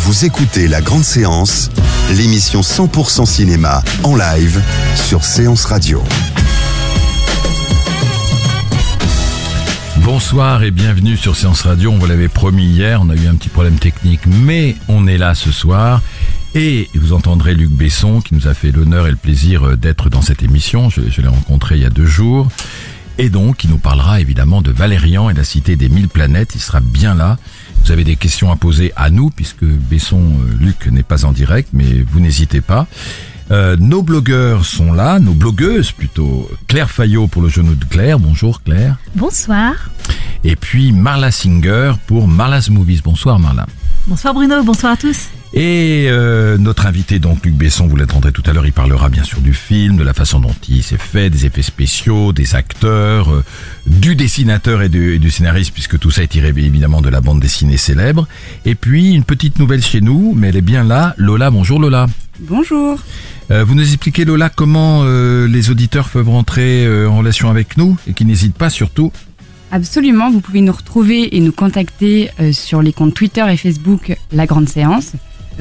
Vous écoutez La Grande Séance, l'émission 100% cinéma en live sur Séance Radio. Bonsoir et bienvenue sur Séance Radio. On vous l'avait promis hier, on a eu un petit problème technique, mais on est là ce soir. Et vous entendrez Luc Besson qui nous a fait l'honneur et le plaisir d'être dans cette émission. Je l'ai rencontré il y a 2 jours. Et donc, il nous parlera évidemment de Valérian et la cité des 1000 planètes. Il sera bien là. Vous avez des questions à poser à nous, puisque Besson, Luc n'est pas en direct, mais vous n'hésitez pas. Nos blogueurs sont là, nos blogueuses plutôt. Claire Fayot pour le genou de Claire. Bonjour Claire. Bonsoir. Et puis Marla Singer pour Marla's Movies. Bonsoir Marla. Bonsoir Bruno, bonsoir à tous. Et notre invité, donc Luc Besson, vous l'entendrez tout à l'heure, il parlera bien sûr du film, de la façon dont il s'est fait, des effets spéciaux, des acteurs, du dessinateur et du scénariste, puisque tout ça est tiré évidemment de la bande dessinée célèbre. Et puis une petite nouvelle chez nous, mais elle est bien là, Lola. Bonjour Lola. Bonjour. Vous nous expliquez Lola comment les auditeurs peuvent rentrer en relation avec nous et qui n'hésitent pas surtout. Absolument, vous pouvez nous retrouver et nous contacter sur les comptes Twitter et Facebook La Grande Séance,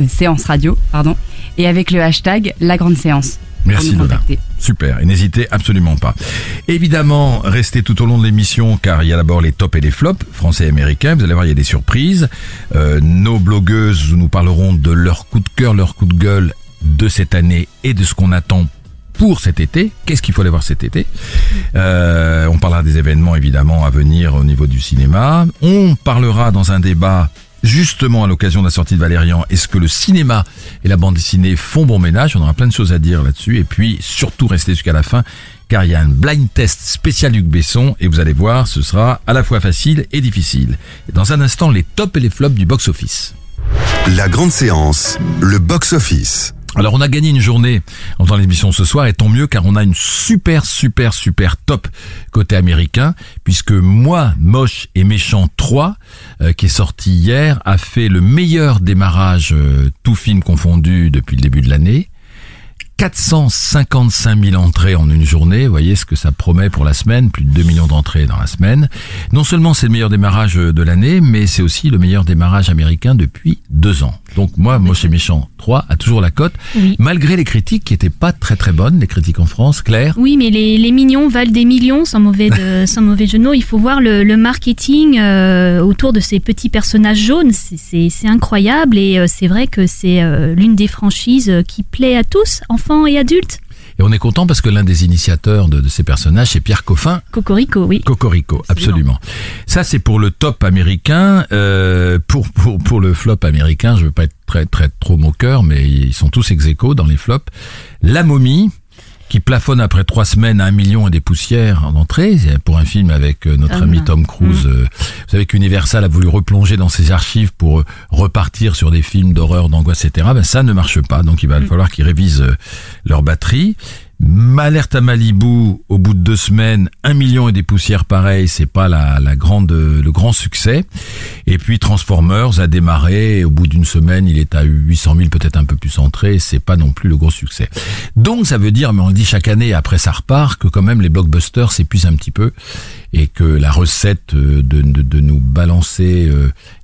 Séance Radio, pardon, et avec le hashtag La Grande Séance. Merci Lola. Super, et n'hésitez absolument pas. Évidemment, restez tout au long de l'émission car il y a d'abord les tops et les flops, français et américains. Vous allez voir, il y a des surprises. Nos blogueuses nous parleront de leur coup de cœur, leur coup de gueule de cette année et de ce qu'on attend pour cet été. Qu'est-ce qu'il faut aller voir cet été? On parlera des événements évidemment à venir au niveau du cinéma. On parlera dans un débat justement à l'occasion de la sortie de Valérian, est-ce que le cinéma et la bande dessinée font bon ménage? On aura plein de choses à dire là-dessus. Et puis surtout restez jusqu'à la fin car il y a un blind test spécial Luc Besson et vous allez voir, ce sera à la fois facile et difficile. Et dans un instant, les tops et les flops du box-office. La Grande Séance, le box-office. Alors on a gagné une journée en faisant l'émission ce soir et tant mieux car on a une super top côté américain puisque Moi, Moche et Méchant 3 qui est sorti hier a fait le meilleur démarrage tout film confondu depuis le début de l'année. 455 000 entrées en une journée, vous voyez ce que ça promet pour la semaine, plus de 2 millions d'entrées dans la semaine. Non seulement c'est le meilleur démarrage de l'année, mais c'est aussi le meilleur démarrage américain depuis 2 ans. Donc Moi, Moche et Méchant 3 a toujours la cote, oui. Malgré les critiques qui étaient pas très bonnes, les critiques en France, Claire. Oui, mais les mignons valent des millions, sans mauvais jeu de mots. Il faut voir le marketing autour de ces petits personnages jaunes, c'est incroyable et c'est vrai que c'est l'une des franchises qui plaît à tous, enfants et adultes. Et on est content parce que l'un des initiateurs de ces personnages, c'est Pierre Coffin. Cocorico, oui. Cocorico, absolument. Ça, c'est pour le top américain. Pour le flop américain, je veux pas être très trop moqueur, mais ils sont tous ex-aequo dans les flops. La Momie, qui plafonne après 3 semaines à 1 million et des poussières en entrée, pour un film avec notre ami Tom Cruise. Vous savez qu'Universal a voulu replonger dans ses archives pour repartir sur des films d'horreur, d'angoisse, etc. Ben ça ne marche pas, donc il va falloir qu'ils révisent leur batterie. Alerte à Malibu, au bout de 2 semaines, 1 million et des poussières pareil, c'est pas le grand succès. Et puis Transformers a démarré, et au bout d'une semaine, il est à 800 000, peut-être un peu plus entré, c'est pas non plus le gros succès. Donc ça veut dire, mais on le dit chaque année, après ça repart, que quand même les blockbusters s'épuisent un petit peu, et que la recette de nous balancer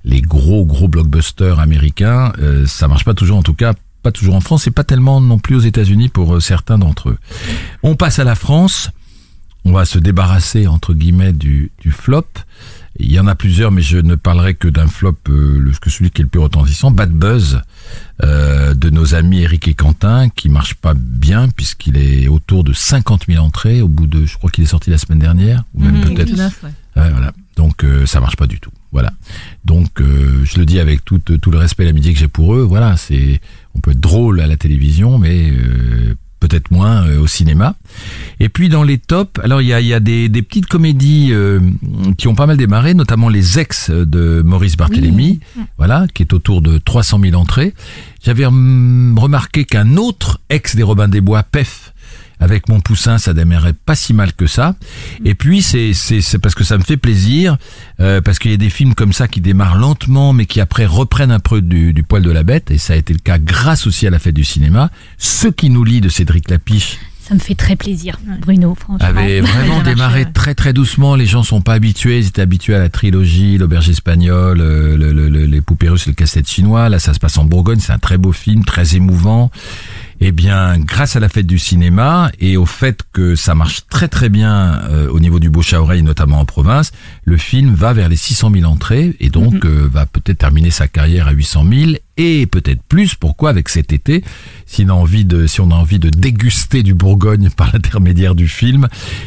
les gros blockbusters américains, ça marche pas toujours, en tout cas, pas toujours en France et pas tellement non plus aux États-Unis pour certains d'entre eux. On passe à la France. On va se débarrasser entre guillemets du flop. Il y en a plusieurs, mais je ne parlerai que d'un flop, celui qui est le plus retentissant, Bad Buzz, de nos amis Eric et Quentin, qui marche pas bien puisqu'il est autour de 50 000 entrées au bout de, je crois qu'il est sorti la semaine dernière, ou même peut-être. Ouais, voilà. Donc ça marche pas du tout. Voilà. Donc je le dis avec tout le respect et l'amitié que j'ai pour eux. Voilà, on peut être drôle à la télévision, mais peut-être moins au cinéma. Et puis dans les tops, alors il y a des petites comédies qui ont pas mal démarré, notamment Les Ex de Maurice Barthélémy, voilà, qui est autour de 300 000 entrées. J'avais remarqué qu'un autre ex des Robins des Bois, Pef, avec Mon Poussin, ça démarrait pas si mal que ça. Et puis c'est parce que ça me fait plaisir, parce qu'il y a des films comme ça qui démarrent lentement, mais qui après reprennent un peu du poil de la bête. Et ça a été le cas grâce aussi à la Fête du cinéma. Ce qui nous lie de Cédric Lapiche Ça me fait très plaisir, Bruno, franchement. Avait vraiment démarré très très doucement. Les gens sont pas habitués. Ils étaient habitués à la trilogie, l'auberge espagnole, les poupées russes, le casse-tête chinois. Là, ça se passe en Bourgogne. C'est un très beau film, très émouvant. Eh bien, grâce à la fête du cinéma et au fait que ça marche très très bien au niveau du bouche à oreille, notamment en province, le film va vers les 600 000 entrées et donc va peut-être terminer sa carrière à 800 000 et peut-être plus. Pourquoi avec cet été, si on a envie de déguster du Bourgogne par l'intermédiaire du film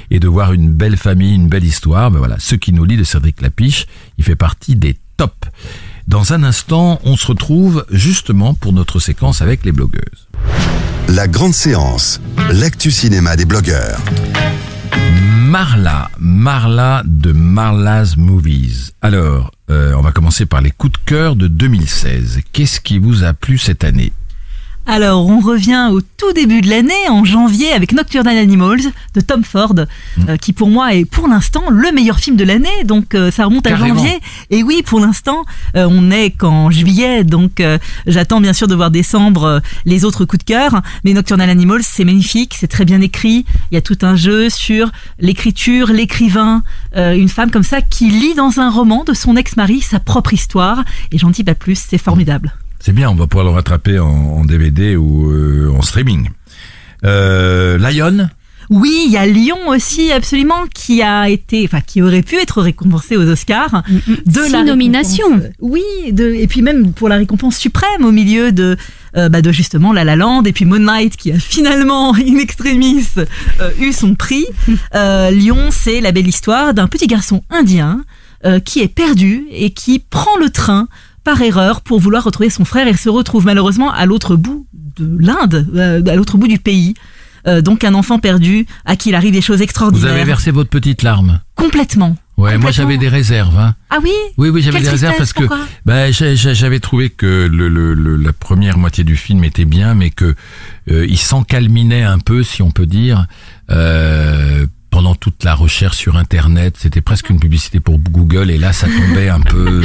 et de voir une belle famille, une belle histoire, ben voilà, Ce qui nous lie de Cédric Lapiche, il fait partie des tops. Dans un instant, on se retrouve justement pour notre séquence avec les blogueuses. La grande séance, l'actu cinéma des blogueurs. Marla de Marla's Movies. Alors, on va commencer par les coups de cœur de 2016. Qu'est-ce qui vous a plu cette année ? Alors, on revient au tout début de l'année, en janvier, avec Nocturnal Animals de Tom Ford, qui pour moi est pour l'instant le meilleur film de l'année, donc ça remonte à janvier. Et oui, pour l'instant, on n'est qu'en juillet, donc j'attends bien sûr de voir décembre les autres coups de cœur. Mais Nocturnal Animals, c'est magnifique, c'est très bien écrit, il y a tout un jeu sur l'écriture, l'écrivain, une femme comme ça qui lit dans un roman de son ex-mari sa propre histoire, et j'en dis pas plus, c'est formidable. C'est bien, on va pouvoir le rattraper en DVD ou en streaming. Lion ? Oui, il y a Lion aussi, absolument, qui aurait pu être récompensé aux Oscars. De nominations. Oui, et puis même pour la récompense suprême au milieu de justement La La Land, et puis Moon Knight qui a finalement in extremis eu son prix. Lion, c'est la belle histoire d'un petit garçon indien qui est perdu et qui prend le train par erreur pour vouloir retrouver son frère et se retrouve malheureusement à l'autre bout de l'Inde, à l'autre bout du pays. Donc un enfant perdu à qui il arrive des choses extraordinaires. Vous avez versé votre petite larme ? Complètement. Ouais, moi j'avais des réserves. Hein. Ah oui ? Oui, j'avais des réserves parce que j'avais trouvé que la première moitié du film était bien, mais que il s'encalminait un peu, si on peut dire. Pendant toute la recherche sur Internet, c'était presque une publicité pour Google, et là ça tombait un peu,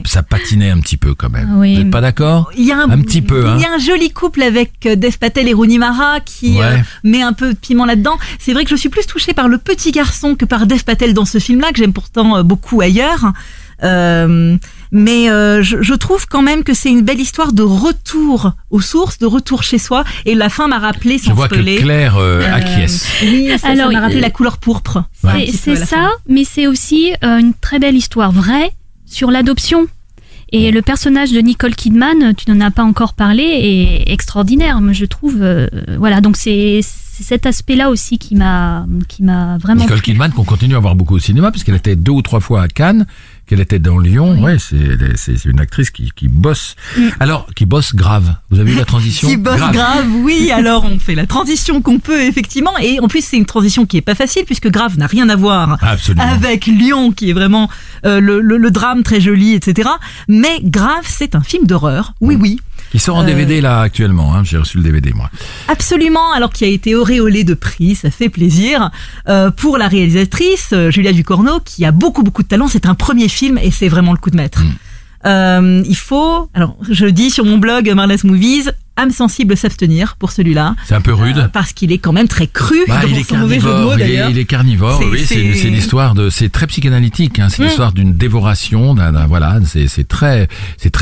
ça patinait un petit peu quand même. Oui. Vous n'êtes pas d'accord ? Il y a un petit peu. Il y a un joli couple avec Dev Patel et Rooney Mara qui met un peu de piment là-dedans. C'est vrai que je suis plus touchée par le petit garçon que par Dev Patel dans ce film-là, que j'aime pourtant beaucoup ailleurs. Mais je trouve quand même que c'est une belle histoire de retour aux sources, de retour chez soi. Et la fin m'a rappelé, sans spoiler. Je vois que Claire acquiesce. Oui, ça m'a rappelé la couleur pourpre. C'est ça, mais c'est aussi une très belle histoire vraie sur l'adoption. Et le personnage de Nicole Kidman, tu n'en as pas encore parlé, est extraordinaire, je trouve. Voilà, donc c'est cet aspect-là aussi qui m'a vraiment Nicole Kidman qu'on continue à voir beaucoup au cinéma, puisqu'elle était 2 ou 3 fois à Cannes, qu'elle était dans Lyon. Oui. Ouais, c'est une actrice qui bosse. Alors, qui bosse grave. Vous avez vu la transition ? Qui bosse grave, oui. Alors, on fait la transition qu'on peut, effectivement. Et en plus, c'est une transition qui est pas facile, puisque grave n'a rien à voir avec Lyon, qui est vraiment le drame très joli, etc. Mais grave, c'est un film d'horreur. Oui. Qui sort en DVD là actuellement, hein. J'ai reçu le DVD moi. Absolument, alors qui a été auréolé de prix, ça fait plaisir. Pour la réalisatrice Julia Ducournau, qui a beaucoup de talent, c'est un premier film et c'est vraiment le coup de maître. Il faut, alors je dis sur mon blog Marla's Movies, âme sensible s'abstenir pour celui-là. C'est un peu rude. Parce qu'il est quand même très cru. Il est carnivore. Il est carnivore. Oui, c'est l'histoire c'est très psychanalytique. Hein, c'est l'histoire d'une dévoration. Voilà, c'est très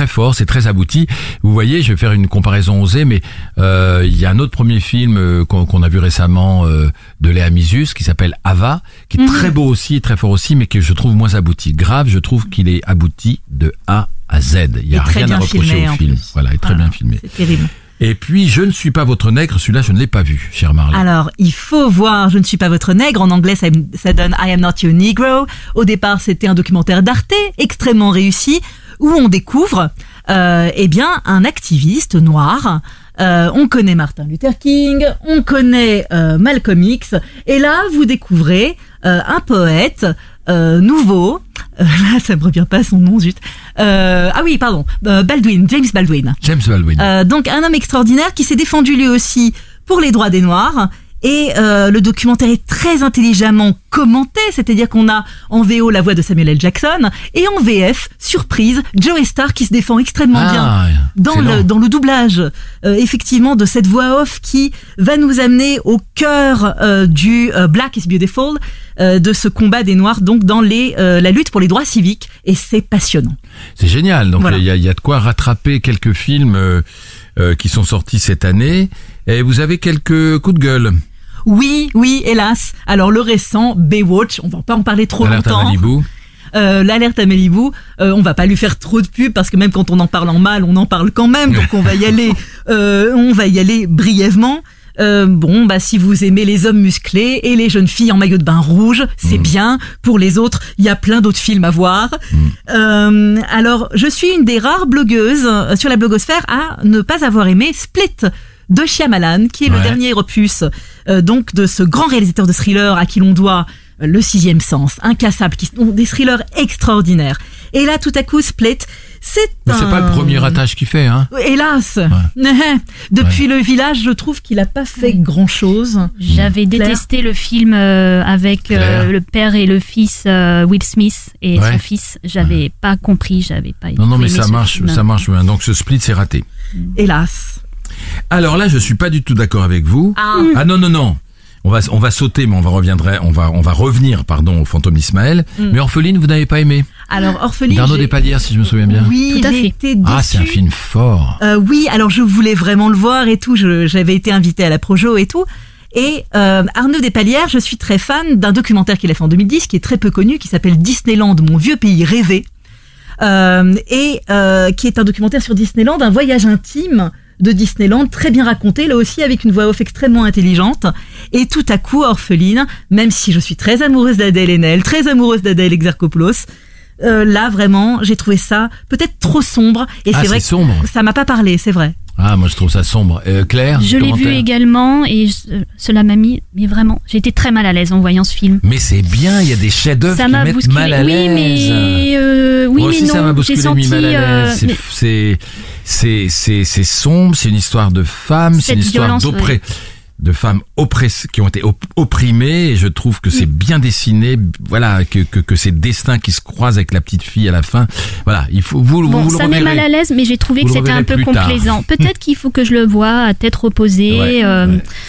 fort, c'est très abouti. Vous voyez, je vais faire une comparaison osée, mais il y a un autre premier film qu'on a vu récemment de Léa Misus qui s'appelle Ava, qui est très beau aussi, très fort aussi, mais que je trouve moins abouti. Grave, je trouve qu'il est abouti de A à Z. Il y a rien à reprocher au film. Voilà, il est très bien filmé. C'est terrible. Et puis, Je ne suis pas votre nègre, celui-là, je ne l'ai pas vu, cher Marla. Alors, il faut voir Je ne suis pas votre nègre. En anglais, ça donne I am not your negro. Au départ, c'était un documentaire d'Arte, extrêmement réussi, où on découvre, un activiste noir. On connaît Martin Luther King, on connaît Malcolm X, et là, vous découvrez un poète nouveau. Là, ça me revient pas son nom, zut. Baldwin, James Baldwin. James Baldwin. Donc un homme extraordinaire qui s'est défendu lui aussi pour les droits des Noirs Et le documentaire est très intelligemment commenté, c'est-à-dire qu'on a en VO la voix de Samuel L. Jackson et en VF, surprise, Joey Starr qui se défend extrêmement bien dans le doublage, effectivement, de cette voix off qui va nous amener au cœur du Black is Beautiful, de ce combat des Noirs, donc dans la lutte pour les droits civiques, et c'est passionnant. C'est génial, donc il y a de quoi rattraper quelques films qui sont sortis cette année, et vous avez quelques coups de gueule. Oui, hélas. Alors le récent Baywatch, on va pas en parler trop longtemps. L'alerte à Malibu, on va pas lui faire trop de pub parce que même quand on en parle en mal, on en parle quand même, donc on va y aller brièvement. Si vous aimez les hommes musclés et les jeunes filles en maillot de bain rouge, c'est bien. Pour les autres, il y a plein d'autres films à voir. Alors, je suis une des rares blogueuses sur la blogosphère à ne pas avoir aimé Split de Shyamalan, qui est le dernier opus donc de ce grand réalisateur de thriller à qui l'on doit Le Sixième Sens, Incassable, qui sont des thrillers extraordinaires. Et là, tout à coup, Split, c'est pas le premier ratage qu'il fait, hein. Hélas. Depuis Le Village, je trouve qu'il a pas fait grand-chose. J'avais détesté le film avec le père et le fils Will Smith et son fils. J'avais pas compris, j'avais pas. Non, mais ça marche bien. Donc ce Split, c'est raté. Hélas. Alors là, je suis pas du tout d'accord avec vous. Ah non. On va sauter, mais on va revenir, au Fantôme d'Ismaël. Mais Orpheline, vous n'avez pas aimé? Alors Orpheline, d'Arnaud Despalières, si je me souviens bien. Oui, tout à j'ai fait. été déçue. Ah, c'est un film fort. Oui, alors je voulais vraiment le voir et tout. J'avais été invitée à la Projo et tout. Et Arnaud Despalières, je suis très fan d'un documentaire qu'il a fait en 2010, qui est très peu connu, qui s'appelle Disneyland, mon vieux pays rêvé, qui est un documentaire sur Disneyland, un voyage intime de Disneyland, très bien raconté, là aussi avec une voix off extrêmement intelligente. Et tout à coup, Orpheline, même si je suis très amoureuse d'Adèle Haenel, très amoureuse d'Adèle Exarchopoulos, là vraiment, j'ai trouvé ça peut-être trop sombre. Et c'est vrai que ça m'a pas parlé, c'est vrai. Ah, moi je trouve ça sombre. Claire, je l'ai vu également et cela m'a mis, mais vraiment, j'ai été très mal à l'aise en voyant ce film. Mais c'est bien, il y a des chefs-d'œuvre qui mettent mal à l'aise. Oui, moi aussi, mais non, ça m'a bousculé, j'ai senti, mis mal à l'aise. C'est sombre, c'est une histoire de femmes, c'est une histoire de femmes qui ont été opprimées, et je trouve que c'est bien dessiné, voilà, que ces destins qui se croisent avec la petite fille à la fin, voilà, il faut vous le reverrez. Ça met mal à l'aise, mais j'ai trouvé que c'était un peu complaisant. Peut-être qu'il faut que je le voie à tête reposée,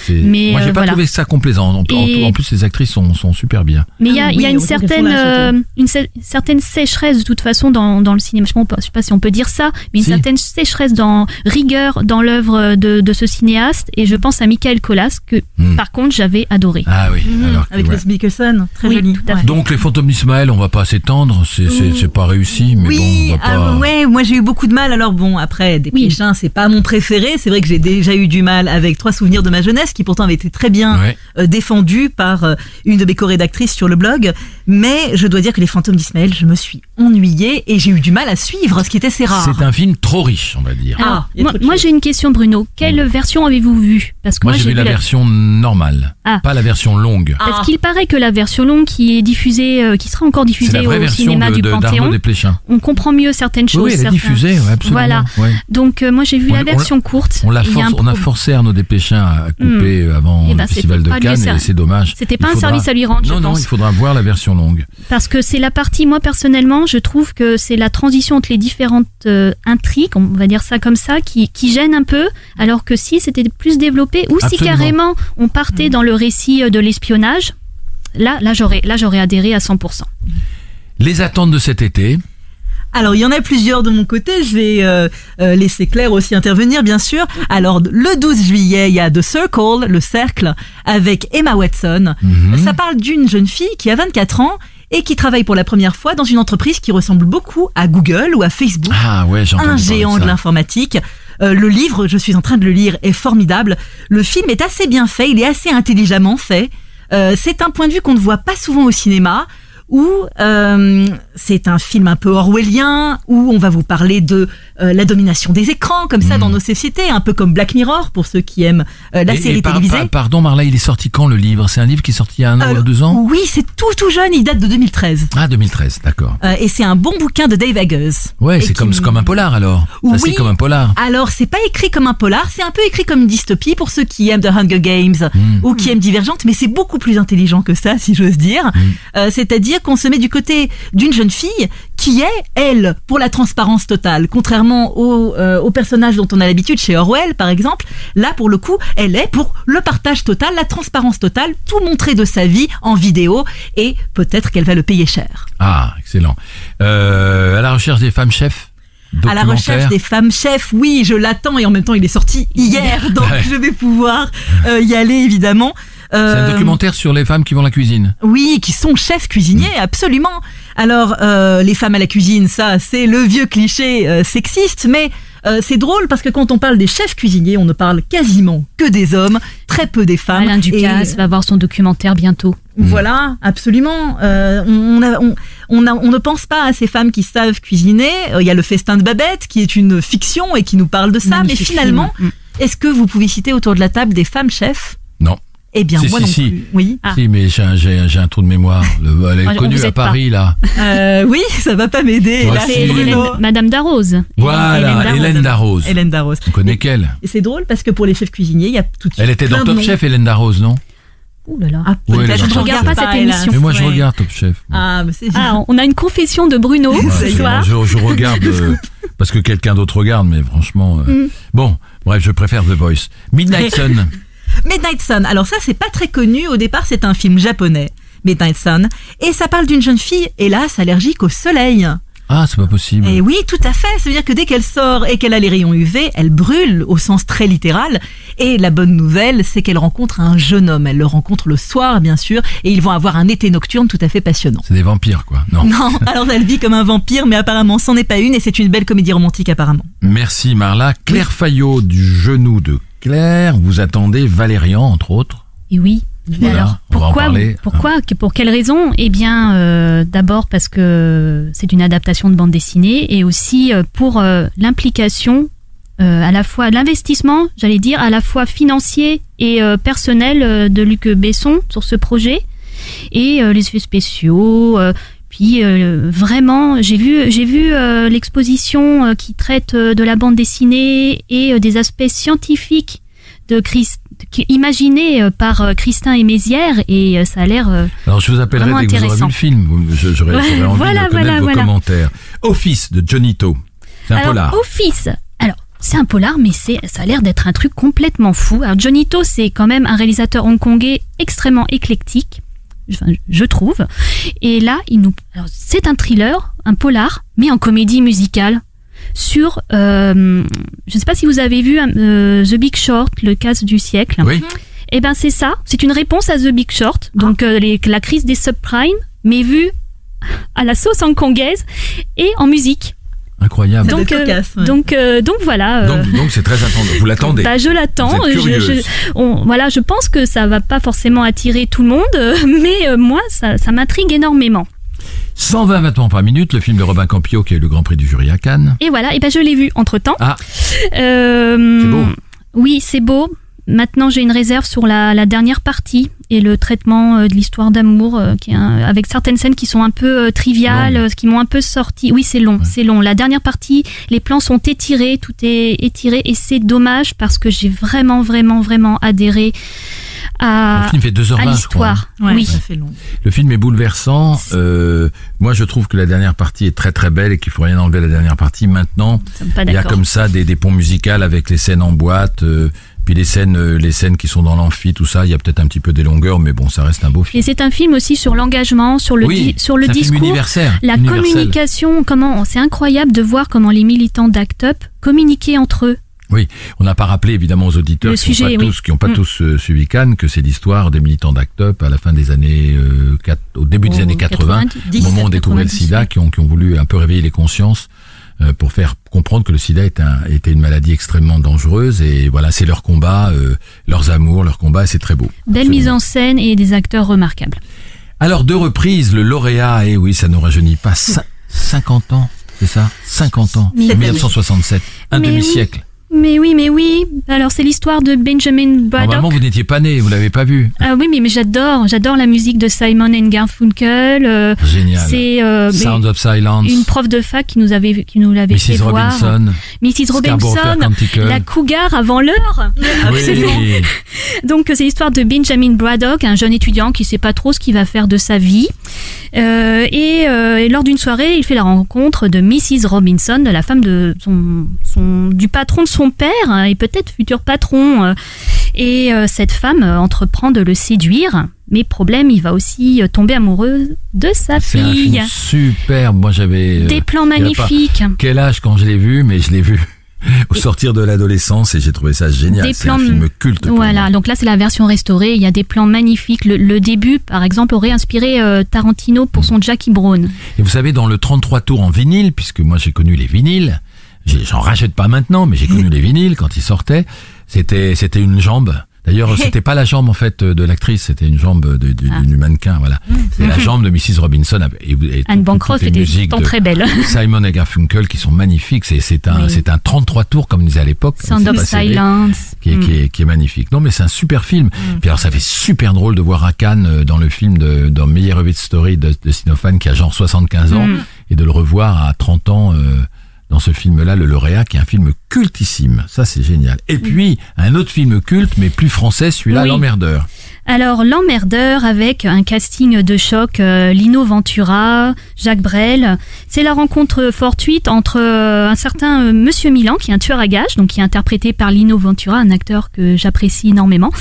mais moi j'ai pas trouvé ça complaisant. En plus les actrices sont super bien. Mais il y a une certaine sécheresse de toute façon dans le cinéma. Je sais pas si on peut dire ça, mais une certaine sécheresse rigueur dans l'œuvre de ce cinéaste, et je pense à Michael Colas, que par contre j'avais adoré. Ah oui, alors avec Les Mikkelsen, très joli. Tout à fait. Donc les Fantômes d'Ismaël, on va pas s'étendre, c'est pas réussi, mais on va pas... moi j'ai eu beaucoup de mal. Alors après, Desplechin, c'est pas mon préféré. C'est vrai que j'ai déjà eu du mal avec 3 souvenirs de ma jeunesse, qui pourtant avait été très bien défendu par une de mes co-rédactrices sur le blog. Mais je dois dire que les Fantômes d'Ismaël, je me suis ennuyée et j'ai eu du mal à suivre, ce qui était assez rare. C'est un film trop riche, on va dire. Alors, moi j'ai une question, Bruno. Quelle version avez-vous vue? Parce que moi j'ai vu la version normale, pas la version longue. Parce qu'il paraît que la version longue qui est diffusée, qui sera encore diffusée au cinéma du Panthéon, on comprend mieux certaines choses. Oui, elle est diffusée, absolument. Voilà. Donc moi j'ai vu la version courte. On a forcé Arnaud Desplechin à couper avant le Festival de Cannes, et c'est dommage. C'était pas un service à lui rendre, je pense. Non, il faudra voir la version longue. Parce que c'est la partie, moi personnellement, je trouve que c'est la transition entre les différentes intrigues, on va dire ça comme ça, qui gêne un peu, alors que si c'était plus développé, ou si carrément on partait dans le récit de l'espionnage, là j'aurais adhéré à 100%. Les attentes de cet été? Alors, il y en a plusieurs de mon côté. Je vais laisser Claire aussi intervenir, bien sûr. Alors, le 12 juillet, il y a The Circle, le cercle, avec Emma Watson. Ça parle d'une jeune fille qui a 24 ans et qui travaille pour la première fois dans une entreprise qui ressemble beaucoup à Google ou à Facebook. Ah ouais, j'ai entendu un géant de l'informatique. Le livre, je suis en train de le lire, est formidable. Le film est assez bien fait, il est assez intelligemment fait. C'est un point de vue qu'on ne voit pas souvent au cinéma, où c'est un film un peu orwellien, où on va vous parler de la domination des écrans, comme ça, dans nos sociétés, un peu comme Black Mirror, pour ceux qui aiment la série télévisée. Pardon Marla, il est sorti quand le livre? C'est un livre qui est sorti il y a 1 an ou 2 ans? Oui, c'est tout jeune, il date de 2013. Ah, 2013, d'accord. Et c'est un bon bouquin de Dave Eggers. Ouais, c'est comme un polar alors. Oui. C'est comme un polar. Alors, c'est pas écrit comme un polar, c'est un peu écrit comme une dystopie pour ceux qui aiment The Hunger Games ou qui aiment Divergente, mais c'est beaucoup plus intelligent que ça, si j'ose dire. C'est-à-dire qu'on se met du côté d'une jeune fille qui est, elle, pour la transparence totale. Contrairement au personnage dont on a l'habitude chez Orwell, par exemple, là, pour le coup, elle est pour le partage total, la transparence totale, tout montrer de sa vie en vidéo, et peut-être qu'elle va le payer cher. Ah, excellent. À la recherche des femmes chefs? À la recherche des femmes chefs, oui, je l'attends, et en même temps, il est sorti hier, donc je vais pouvoir y aller, évidemment. C'est un documentaire sur les femmes qui vont à la cuisine. Oui, qui sont chefs cuisiniers, absolument. Alors, les femmes à la cuisine, ça, c'est le vieux cliché sexiste, mais c'est drôle parce que quand on parle des chefs cuisiniers, on ne parle quasiment que des hommes, très peu des femmes. Alain Ducasse va voir son documentaire bientôt. Voilà, absolument. On ne pense pas à ces femmes qui savent cuisiner. Il y a le Festin de Babette, qui est une fiction et qui nous parle de ça. Magnifique mais finalement, est-ce que vous pouvez citer autour de la table des femmes chefs? Non. Eh bien, moi non plus. Oui. Si, mais j'ai un trou de mémoire. Elle est connue à Paris, là. Oui, ça va pas m'aider. Ouais, là, c'est Madame Darroze. Voilà, Hélène Darroze. Hélène Darroze. On connaît qu'elle. Et c'est drôle parce que pour les chefs cuisiniers, il y a tout de suite. Elle était dans Top Chef, Hélène Darroze, non? Ouh là là. Ah, Ouais, peut-être, je ne regarde pas cette émission. Mais moi, je regarde Top Chef. Ah, mais c'est On a une confession de Bruno ce soir. Je regarde parce que quelqu'un d'autre regarde, mais franchement. Bon, bref, je préfère The Voice. Midnight Sun. Midnight Sun. Alors ça, c'est pas très connu. Au départ, c'est un film japonais, Midnight Sun, et ça parle d'une jeune fille, hélas, allergique au soleil. Ah, c'est pas possible. Et oui, tout à fait. Ça veut dire que dès qu'elle sort et qu'elle a les rayons UV, elle brûle au sens très littéral. Et la bonne nouvelle, c'est qu'elle rencontre un jeune homme. Elle le rencontre le soir, bien sûr, et ils vont avoir un été nocturne tout à fait passionnant. C'est des vampires, quoi. Non, alors elle vit comme un vampire, mais apparemment, c'en est pas une, et c'est une belle comédie romantique, apparemment. Merci Marla. Claire Fayot du Genou de Claire. Vous attendez Valérian, entre autres. Et oui. Voilà, alors, pour quelle raison? Eh bien, d'abord parce que c'est une adaptation de bande dessinée, et aussi pour l'implication, à la fois l'investissement, j'allais dire, à la fois financier et personnel de Luc Besson sur ce projet, et les effets spéciaux. Puis vraiment, j'ai vu l'exposition qui traite de la bande dessinée et des aspects scientifiques imaginé par Christin et Mézières, et ça a l'air alors je vous appellerai dès que vous aurez vu le film. J'aurais envie de connaître vos commentaires. Office de Johnny To. C'est un polar. Office. Alors c'est un polar, mais ça a l'air d'être un truc complètement fou. Alors Johnny To, c'est quand même un réalisateur hongkongais extrêmement éclectique, je trouve. Et là, alors, c'est un thriller, un polar, mais en comédie musicale. Sur, je ne sais pas si vous avez vu The Big Short, le casse du siècle. Oui. Eh ben c'est ça, c'est une réponse à The Big Short, donc la crise des subprimes, mais vue à la sauce hongkongaise et en musique. Incroyable. Donc voilà. Donc c'est très attendu. Vous l'attendez? Je l'attends. Je pense que ça va pas forcément attirer tout le monde, mais moi ça m'intrigue énormément. 120 vêtements par minute, le film de Robin Campillo qui a eu le Grand Prix du jury à Cannes. Et voilà, je l'ai vu entre-temps. Ah, c'est beau. Oui, c'est beau. Maintenant, j'ai une réserve sur la dernière partie et le traitement de l'histoire d'amour, avec certaines scènes qui sont un peu triviales, qui m'ont un peu sorti. Oui, c'est long, c'est long. La dernière partie, les plans sont étirés, tout est étiré, et c'est dommage parce que j'ai vraiment, vraiment, vraiment adhéré le film fait 2h20, à l'histoire. Oui, ça fait long. Le film est bouleversant. Moi, je trouve que la dernière partie est très très belle et qu'il faut rien enlever à la dernière partie. Maintenant, il y a comme ça des ponts musicaux avec les scènes en boîte, puis les scènes qui sont dans l'amphi, tout ça. Il y a peut-être un petit peu des longueurs, mais bon, ça reste un beau film. Et c'est un film aussi sur l'engagement, sur le discours, la communication. C'est incroyable de voir comment les militants d'ACT UP communiquaient entre eux. Oui, on n'a pas rappelé évidemment aux auditeurs qui n'ont pas tous suivi Cannes que c'est l'histoire des militants d'ACT UP à la fin des années au début des années 80, au moment où on découvrait le sida, qui ont voulu un peu réveiller les consciences pour faire comprendre que le sida était une maladie extrêmement dangereuse, et voilà, c'est leur combat, leurs amours, leur combat, et c'est très beau. Belle mise en scène et des acteurs remarquables. Alors, de reprise, le lauréat, et oui, ça ne rajeunit pas, 50 ans, c'est ça 50 ans, 1967, un demi-siècle. Mais oui. Alors, c'est l'histoire de Benjamin Braddock. Normalement, vous n'étiez pas né, vous l'avez pas vu. Ah oui, mais j'adore la musique de Simon & Garfunkel. Génial. C'est Sounds of Silence. Une prof de fac qui nous l'avait fait voir. Mrs. Robinson, la cougar avant l'heure. Oui. Donc, c'est l'histoire de Benjamin Braddock, un jeune étudiant qui sait pas trop ce qu'il va faire de sa vie. Et lors d'une soirée, il fait la rencontre de Mrs. Robinson, de la femme de du patron de son père et peut-être futur patron. Et cette femme entreprend de le séduire. Mais problème, il va aussi tomber amoureux de sa fille. C'est un film superbe. Moi, j'avais des plans magnifiques. Quel âge quand je l'ai vu, mais je l'ai vu au sortir de l'adolescence et j'ai trouvé ça génial. C'est un film culte. Voilà, donc là c'est la version restaurée. Il y a des plans magnifiques. Le début, par exemple, aurait inspiré Tarantino pour son Jackie Brown. Et vous savez, dans le 33 tours en vinyle, puisque moi j'ai connu les vinyles, j'en rachète pas maintenant, mais j'ai connu les vinyles quand ils sortaient. C'était une jambe. D'ailleurs, c'était pas la jambe en fait de l'actrice, c'était une jambe du mannequin, voilà. C'est la jambe de Mrs. Robinson et Anne Bancroft était pourtant très belle. Simon & Garfunkel qui sont magnifiques. C'est un 33 tours comme on disait à l'époque. Sound of Silence. Qui est magnifique. Non, mais c'est un super film. Puis alors, ça fait super drôle de voir Akan dans le film dans Meilleur Revue de Story de Sinophan qui a genre 75 ans et de le revoir à 30 ans. Dans ce film-là, Le Lauréat, qui est un film cultissime. Ça, c'est génial. Et puis, un autre film culte, mais plus français, celui-là, L'Emmerdeur. Alors, L'Emmerdeur, avec un casting de choc, Lino Ventura, Jacques Brel. C'est la rencontre fortuite entre un certain Monsieur Milan, qui est un tueur à gages, donc qui est interprété par Lino Ventura, un acteur que j'apprécie énormément.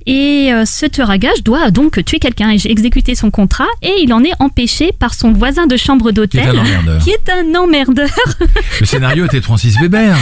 Et ce tueur à gages doit donc tuer quelqu'un et exécuter son contrat, et il en est empêché par son voisin de chambre d'hôtel, qui est un emmerdeur. Le scénario était de Francis Weber.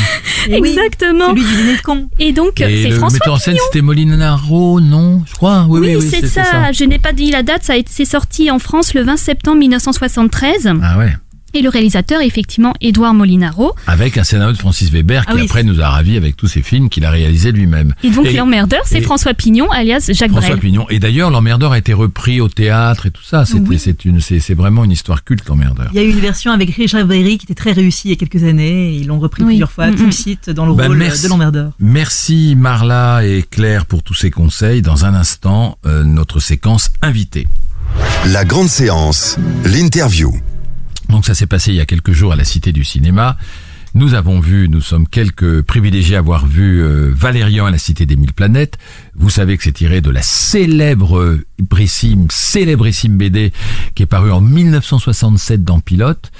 Exactement. Celui du dîner de con. Et donc, c'est François le metteur en scène, c'était Molinaro, non? Je crois. Oui, c'est ça. Je n'ai pas dit la date. C'est sorti en France le 20 septembre 1973. Ah ouais. Et le réalisateur est effectivement Édouard Molinaro. Avec un scénario de Francis Weber qui après nous a ravis avec tous ses films qu'il a réalisés lui-même. Et donc L'Emmerdeur, c'est François Pignon alias Jacques Brel. François Pignon. Et d'ailleurs, L'Emmerdeur a été repris au théâtre et tout ça. C'est vraiment une histoire culte, L'Emmerdeur. Il y a eu une version avec Richard Berry qui était très réussie il y a quelques années. Ils l'ont repris plusieurs fois. Tim Seat dans le rôle de L'Emmerdeur. Merci Marla et Claire pour tous ces conseils. Dans un instant, notre séquence invitée. La grande séance, l'interview. Donc ça s'est passé il y a quelques jours à la Cité du Cinéma. Nous sommes quelques privilégiés à avoir vu Valérian à la Cité des Mille Planètes. Vous savez que c'est tiré de la célébrissime BD qui est parue en 1967 dans Pilote.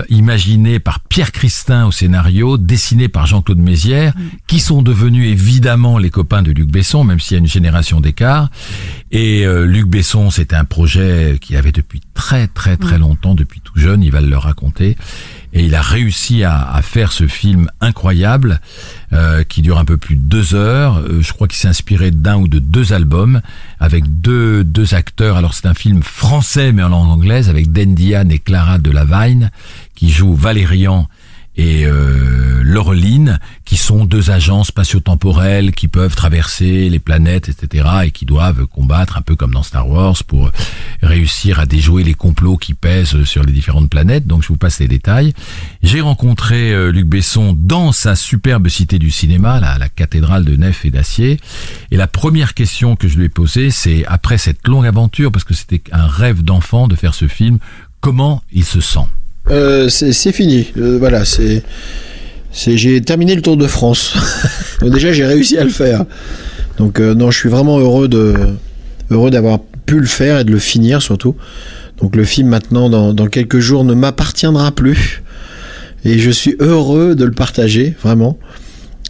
Imaginé par Pierre Christin au scénario, dessiné par Jean-Claude Mézières, qui sont devenus évidemment les copains de Luc Besson, même s'il y a une génération d'écart. Et Luc Besson, c'était un projet qu'il avait depuis très longtemps, depuis tout jeune, il va le raconter. Et il a réussi à faire ce film incroyable qui dure un peu plus de 2 heures. Je crois qu'il s'est inspiré d'un ou de 2 albums avec deux acteurs. Alors c'est un film français mais en langue anglaise avec Dan Diane et Clara Delevingne qui jouent Valérian et Laureline, qui sont 2 agents spatio-temporels qui peuvent traverser les planètes, etc., et qui doivent combattre un peu comme dans Star Wars pour réussir à déjouer les complots qui pèsent sur les différentes planètes. Donc je vous passe les détails. J'ai rencontré Luc Besson dans sa superbe Cité du Cinéma, la cathédrale de nef et d'acier. Et la première question que je lui ai posée, c'est après cette longue aventure, parce que c'était un rêve d'enfant de faire ce film, comment il se sent? C'est fini. Voilà, j'ai terminé le Tour de France. Donc déjà, j'ai réussi à le faire. Donc non, je suis vraiment heureux d'avoir pu le faire et de le finir surtout. Donc le film maintenant, dans quelques jours, ne m'appartiendra plus. Et je suis heureux de le partager, vraiment.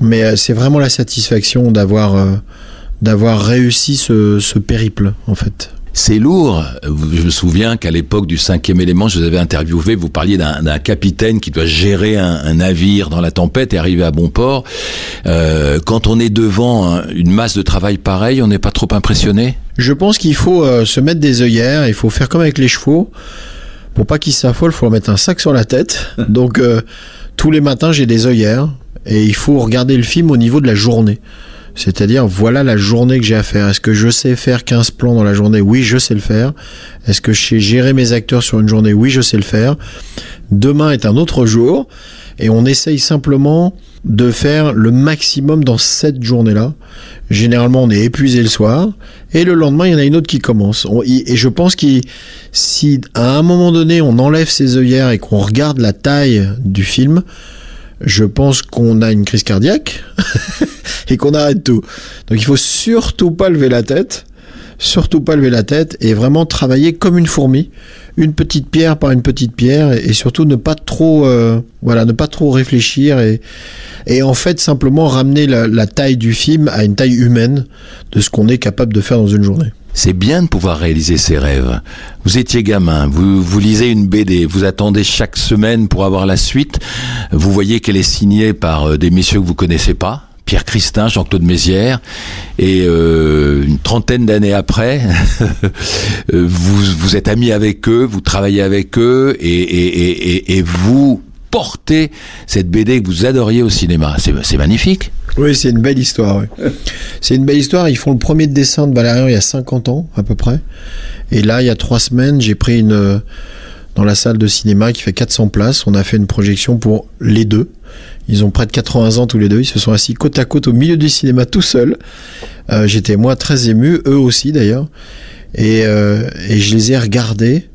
Mais c'est vraiment la satisfaction d'avoir réussi ce périple, en fait. C'est lourd. Je me souviens qu'à l'époque du 5e élément, je vous avais interviewé, vous parliez d'un capitaine qui doit gérer un navire dans la tempête et arriver à bon port. Quand on est devant une masse de travail pareille, on n'est pas trop impressionné? Je pense qu'il faut se mettre des œillères, il faut faire comme avec les chevaux. Pour pas qu'ils s'affolent, il faut leur mettre un sac sur la tête. Donc tous les matins, j'ai des œillères et il faut regarder le film au niveau de la journée. C'est-à-dire, voilà la journée que j'ai à faire. Est-ce que je sais faire 15 plans dans la journée? Oui, je sais le faire. Est-ce que je sais gérer mes acteurs sur une journée? Oui, je sais le faire. Demain est un autre jour. Et on essaye simplement de faire le maximum dans cette journée-là. Généralement, on est épuisé le soir. Et le lendemain, il y en a une autre qui commence. Et je pense que si à un moment donné, on enlève ses œillères et qu'on regarde la taille du film, je pense qu'on a une crise cardiaque et qu'on arrête tout. Donc il faut surtout pas lever la tête. Surtout pas lever la tête et vraiment travailler comme une fourmi, une petite pierre par une petite pierre, et surtout ne pas trop ne pas trop réfléchir et en fait simplement ramener la taille du film à une taille humaine de ce qu'on est capable de faire dans une journée. C'est bien de pouvoir réaliser ses rêves. Vous étiez gamin, vous lisez une BD, vous attendez chaque semaine pour avoir la suite, vous voyez qu'elle est signée par des messieurs que vous connaissez pas, Pierre Christin, Jean-Claude Mézières, et une trentaine d'années après, vous êtes amis avec eux, vous travaillez avec eux, et vous portez cette BD que vous adoriez au cinéma. C'est magnifique. Oui, c'est une belle histoire. Oui. C'est une belle histoire. Ils font le premier dessin de Valérian il y a 50 ans, à peu près. Et là, il y a 3 semaines, j'ai pris dans la salle de cinéma qui fait 400 places. On a fait une projection pour les deux. Ils ont près de 80 ans tous les deux. Ils se sont assis côte à côte au milieu du cinéma tout seuls. J'étais moi très ému, eux aussi d'ailleurs. Et je les ai regardés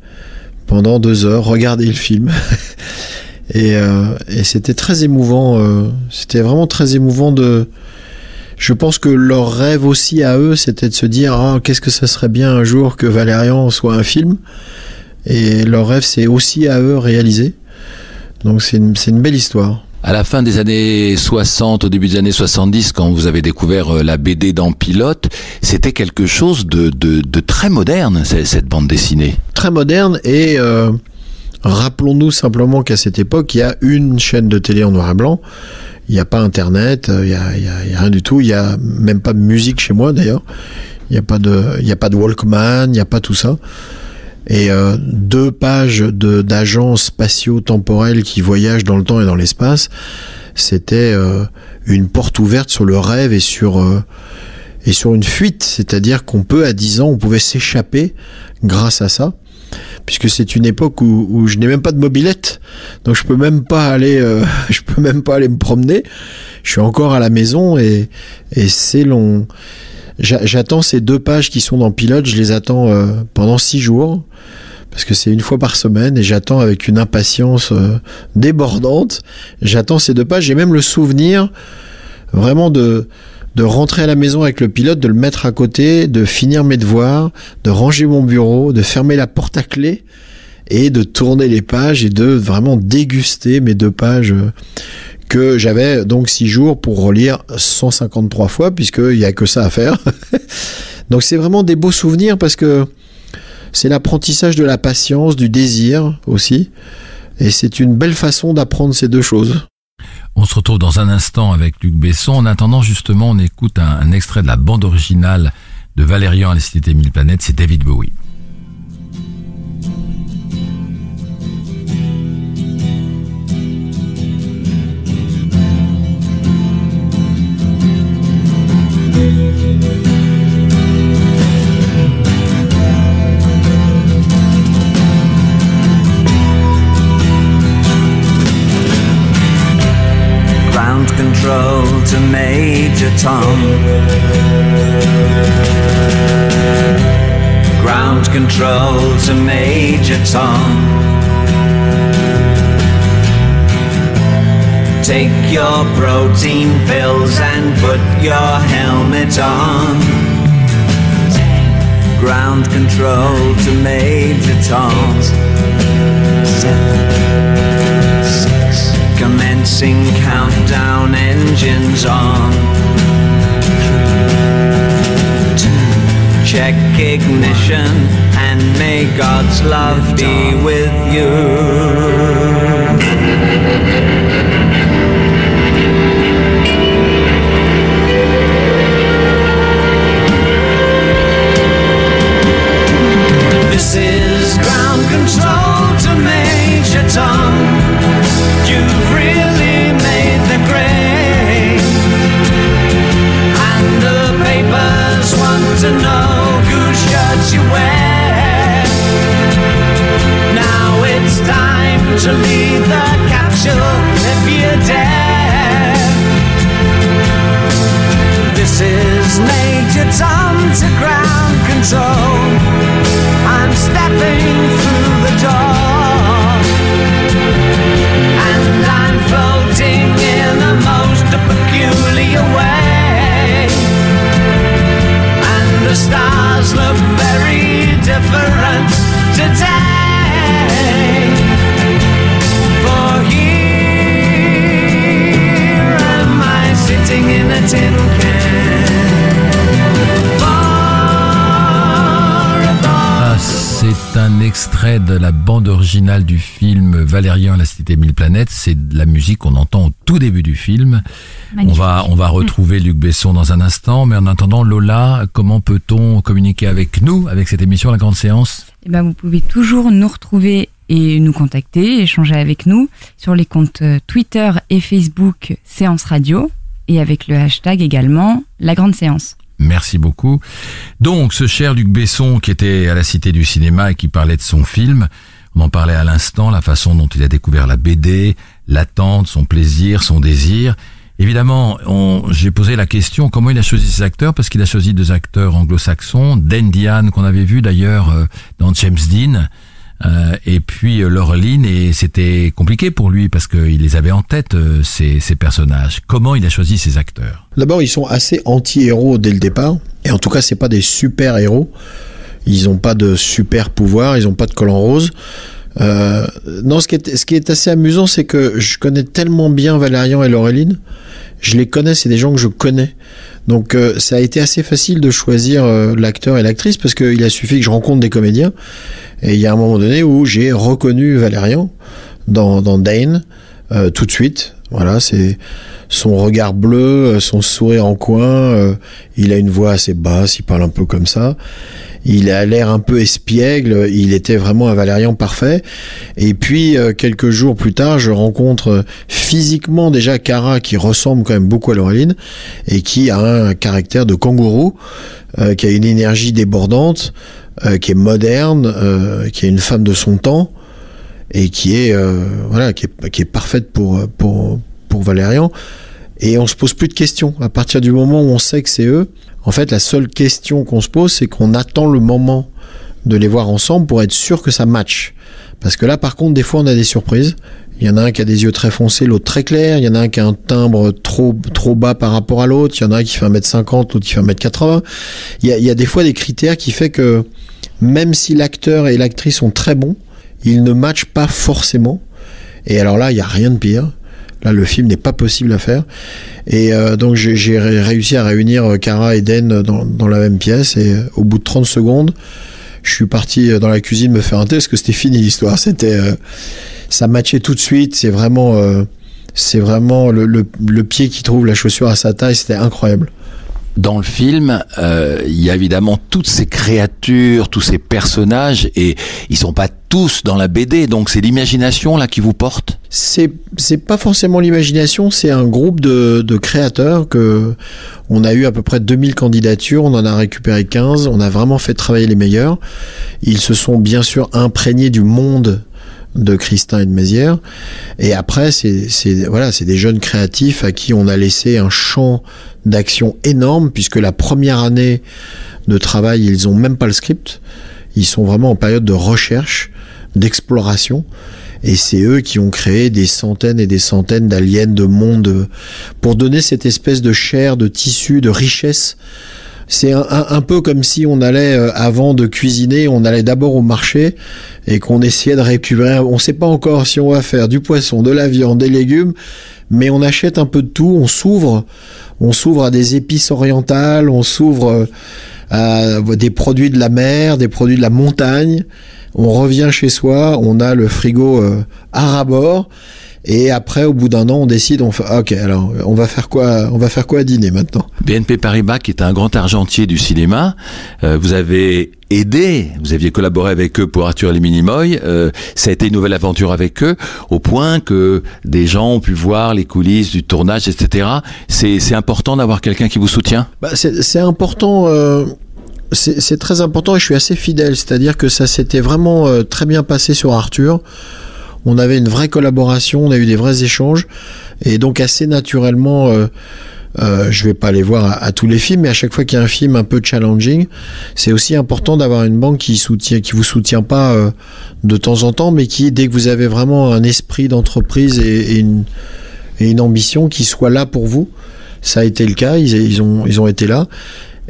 pendant 2 heures, regarder le film. Et c'était très émouvant. C'était vraiment très émouvant Je pense que leur rêve aussi à eux, c'était de se dire qu'est-ce que ça serait bien un jour que Valérian soit un film. Et leur rêve, c'est aussi à eux réalisé. Donc c'est une belle histoire. À la fin des années 60, au début des années 70, quand vous avez découvert la BD dans Pilote, c'était quelque chose de très moderne, cette bande dessinée. Très moderne et rappelons-nous simplement qu'à cette époque, il y a une chaîne de télé en noir et blanc. Il n'y a pas Internet, il y a rien du tout. Il n'y a même pas de musique chez moi d'ailleurs. Il n'y a pas de Walkman, il n'y a pas tout ça. Et 2 pages d'agents spatio-temporels qui voyagent dans le temps et dans l'espace, c'était une porte ouverte sur le rêve et sur une fuite. C'est-à-dire qu'on peut, à 10 ans, on pouvait s'échapper grâce à ça. Puisque c'est une époque où je n'ai même pas de mobilette, donc je peux même pas aller me promener. Je suis encore à la maison et c'est long. J'attends ces 2 pages qui sont dans Pilote, je les attends pendant 6 jours parce que c'est une fois par semaine et j'attends avec une impatience débordante. J'attends ces 2 pages. J'ai même le souvenir vraiment de rentrer à la maison avec le Pilote, de le mettre à côté, de finir mes devoirs, de ranger mon bureau, de fermer la porte à clé et de tourner les pages et de vraiment déguster mes 2 pages que j'avais donc 6 jours pour relire 153 fois puisqu'il n'y a que ça à faire. Donc c'est vraiment des beaux souvenirs parce que c'est l'apprentissage de la patience, du désir aussi. Et c'est une belle façon d'apprendre ces 2 choses. On se retrouve dans un instant avec Luc Besson. En attendant, justement, on écoute un extrait de la bande originale de Valérian à la Cité des 1000 planètes. C'est David Bowie. Control to Major Tom. Ground control to Major Tom. Take your protein pills and put your helmet on. Ground control to Major Tom. 7, 6. Commencing countdown, engines on. 3, 2, check ignition, and may God's love be with you. This is ground control to Major Tom. You've really made the grade, and a tin can. C'est un extrait de la bande originale du film Valérian et la cité des mille planètes. C'est de la musique qu'on entend au tout début du film. Magnifique. On va retrouver Luc Besson dans un instant, mais en attendant, Lola, comment peut-on communiquer avec nous, avec cette émission La Grande Séance? Eh ben, vous pouvez toujours nous retrouver et nous contacter, échanger avec nous sur les comptes Twitter et Facebook Séance Radio et avec le hashtag également La Grande Séance. Merci beaucoup. Donc, ce cher Luc Besson qui était à la Cité du Cinéma et qui parlait de son film, on en parlait à l'instant, la façon dont il a découvert la BD, l'attente, son plaisir, son désir. Évidemment, j'ai posé la question comment il a choisi ses acteurs, parce qu'il a choisi 2 acteurs anglo-saxons, Dan Diane qu'on avait vu d'ailleurs dans James Dean, et puis Laureline, et c'était compliqué pour lui parce qu'il les avait en tête, ces personnages. Comment il a choisi ses acteurs? D'abord, ils sont assez anti-héros dès le départ, et en tout cas, c'est pas des super-héros. Ils ont pas de super pouvoir, ils ont pas de collant rose. Non, ce qui est assez amusant, c'est que je connais tellement bien Valérian et Laureline. Je les connais, c'est des gens que je connais. Donc ça a été assez facile de choisir l'acteur et l'actrice parce qu'il a suffi que je rencontre des comédiens. Et il y a un moment donné où j'ai reconnu Valérian dans Dane tout de suite. Voilà, c'est son regard bleu, son sourire en coin. Il a une voix assez basse, il parle un peu comme ça. Il a l'air un peu espiègle, il était vraiment un Valérian parfait. Et puis, quelques jours plus tard, je rencontre physiquement déjà Cara, qui ressemble quand même beaucoup à Laureline, et qui a un caractère de kangourou, qui a une énergie débordante, qui est moderne, qui est une femme de son temps, et qui est, qui est parfaite pour Valérian. Et on se pose plus de questions. À partir du moment où on sait que c'est eux, en fait, la seule question qu'on se pose, c'est qu'on attend le moment de les voir ensemble pour être sûr que ça matche. Parce que là, par contre, des fois, on a des surprises. Il y en a un qui a des yeux très foncés, l'autre très clairs. Il y en a un qui a un timbre trop bas par rapport à l'autre. Il y en a un qui fait 1m50, l'autre qui fait 1m80. Il y a des fois des critères qui fait que même si l'acteur et l'actrice sont très bons, ils ne matchent pas forcément. Et alors là, il n'y a rien de pire. Là, le film n'est pas possible à faire. Et donc, j'ai réussi à réunir Cara et Dan dans la même pièce. Et au bout de 30 secondes, je suis parti dans la cuisine me faire un thé parce que c'était fini l'histoire. Ça matchait tout de suite. C'est vraiment le pied qui trouve la chaussure à sa taille. C'était incroyable. Dans le film, il y a évidemment toutes ces créatures, tous ces personnages, et ils sont pas tous dans la BD, donc c'est l'imagination là qui vous porte. C'est pas forcément l'imagination, c'est un groupe de créateurs que on a eu à peu près 2000 candidatures, on en a récupéré 15, on a vraiment fait travailler les meilleurs. Ils se sont bien sûr imprégnés du monde de Christin et de Mézières. Et après, c'est des jeunes créatifs à qui on a laissé un champ d'action énorme, puisque la première année de travail, ils ont même pas le script. Ils sont vraiment en période de recherche, d'exploration. Et c'est eux qui ont créé des centaines et des centaines d'aliens, de mondes, pour donner cette espèce de chair, de tissu, de richesse. C'est un peu comme si on allait, avant de cuisiner, on allait d'abord au marché et qu'on essayait de récupérer. On ne sait pas encore si on va faire du poisson, de la viande, des légumes, mais on achète un peu de tout, on s'ouvre à des épices orientales, on s'ouvre à des produits de la mer, des produits de la montagne. On revient chez soi, on a le frigo à ras-bord. Et après, au bout d'un an, on décide, ok, alors on va faire quoi à dîner maintenant? BNP Paribas, qui est un grand argentier du cinéma, vous aviez collaboré avec eux pour Arthur et les Minimoy, ça a été une nouvelle aventure avec eux, au point que des gens ont pu voir les coulisses du tournage, etc. C'est important d'avoir quelqu'un qui vous soutient? C'est important, c'est très important, et je suis assez fidèle, c'est-à-dire que ça s'était vraiment très bien passé sur Arthur. On avait une vraie collaboration, on a eu des vrais échanges, et donc assez naturellement, je vais pas aller voir à tous les films, mais à chaque fois qu'il y a un film un peu challenging, c'est aussi important d'avoir une banque qui vous soutient pas de temps en temps, mais qui, dès que vous avez vraiment un esprit d'entreprise et une ambition, qui soit là pour vous. Ça a été le cas, ils ont été là,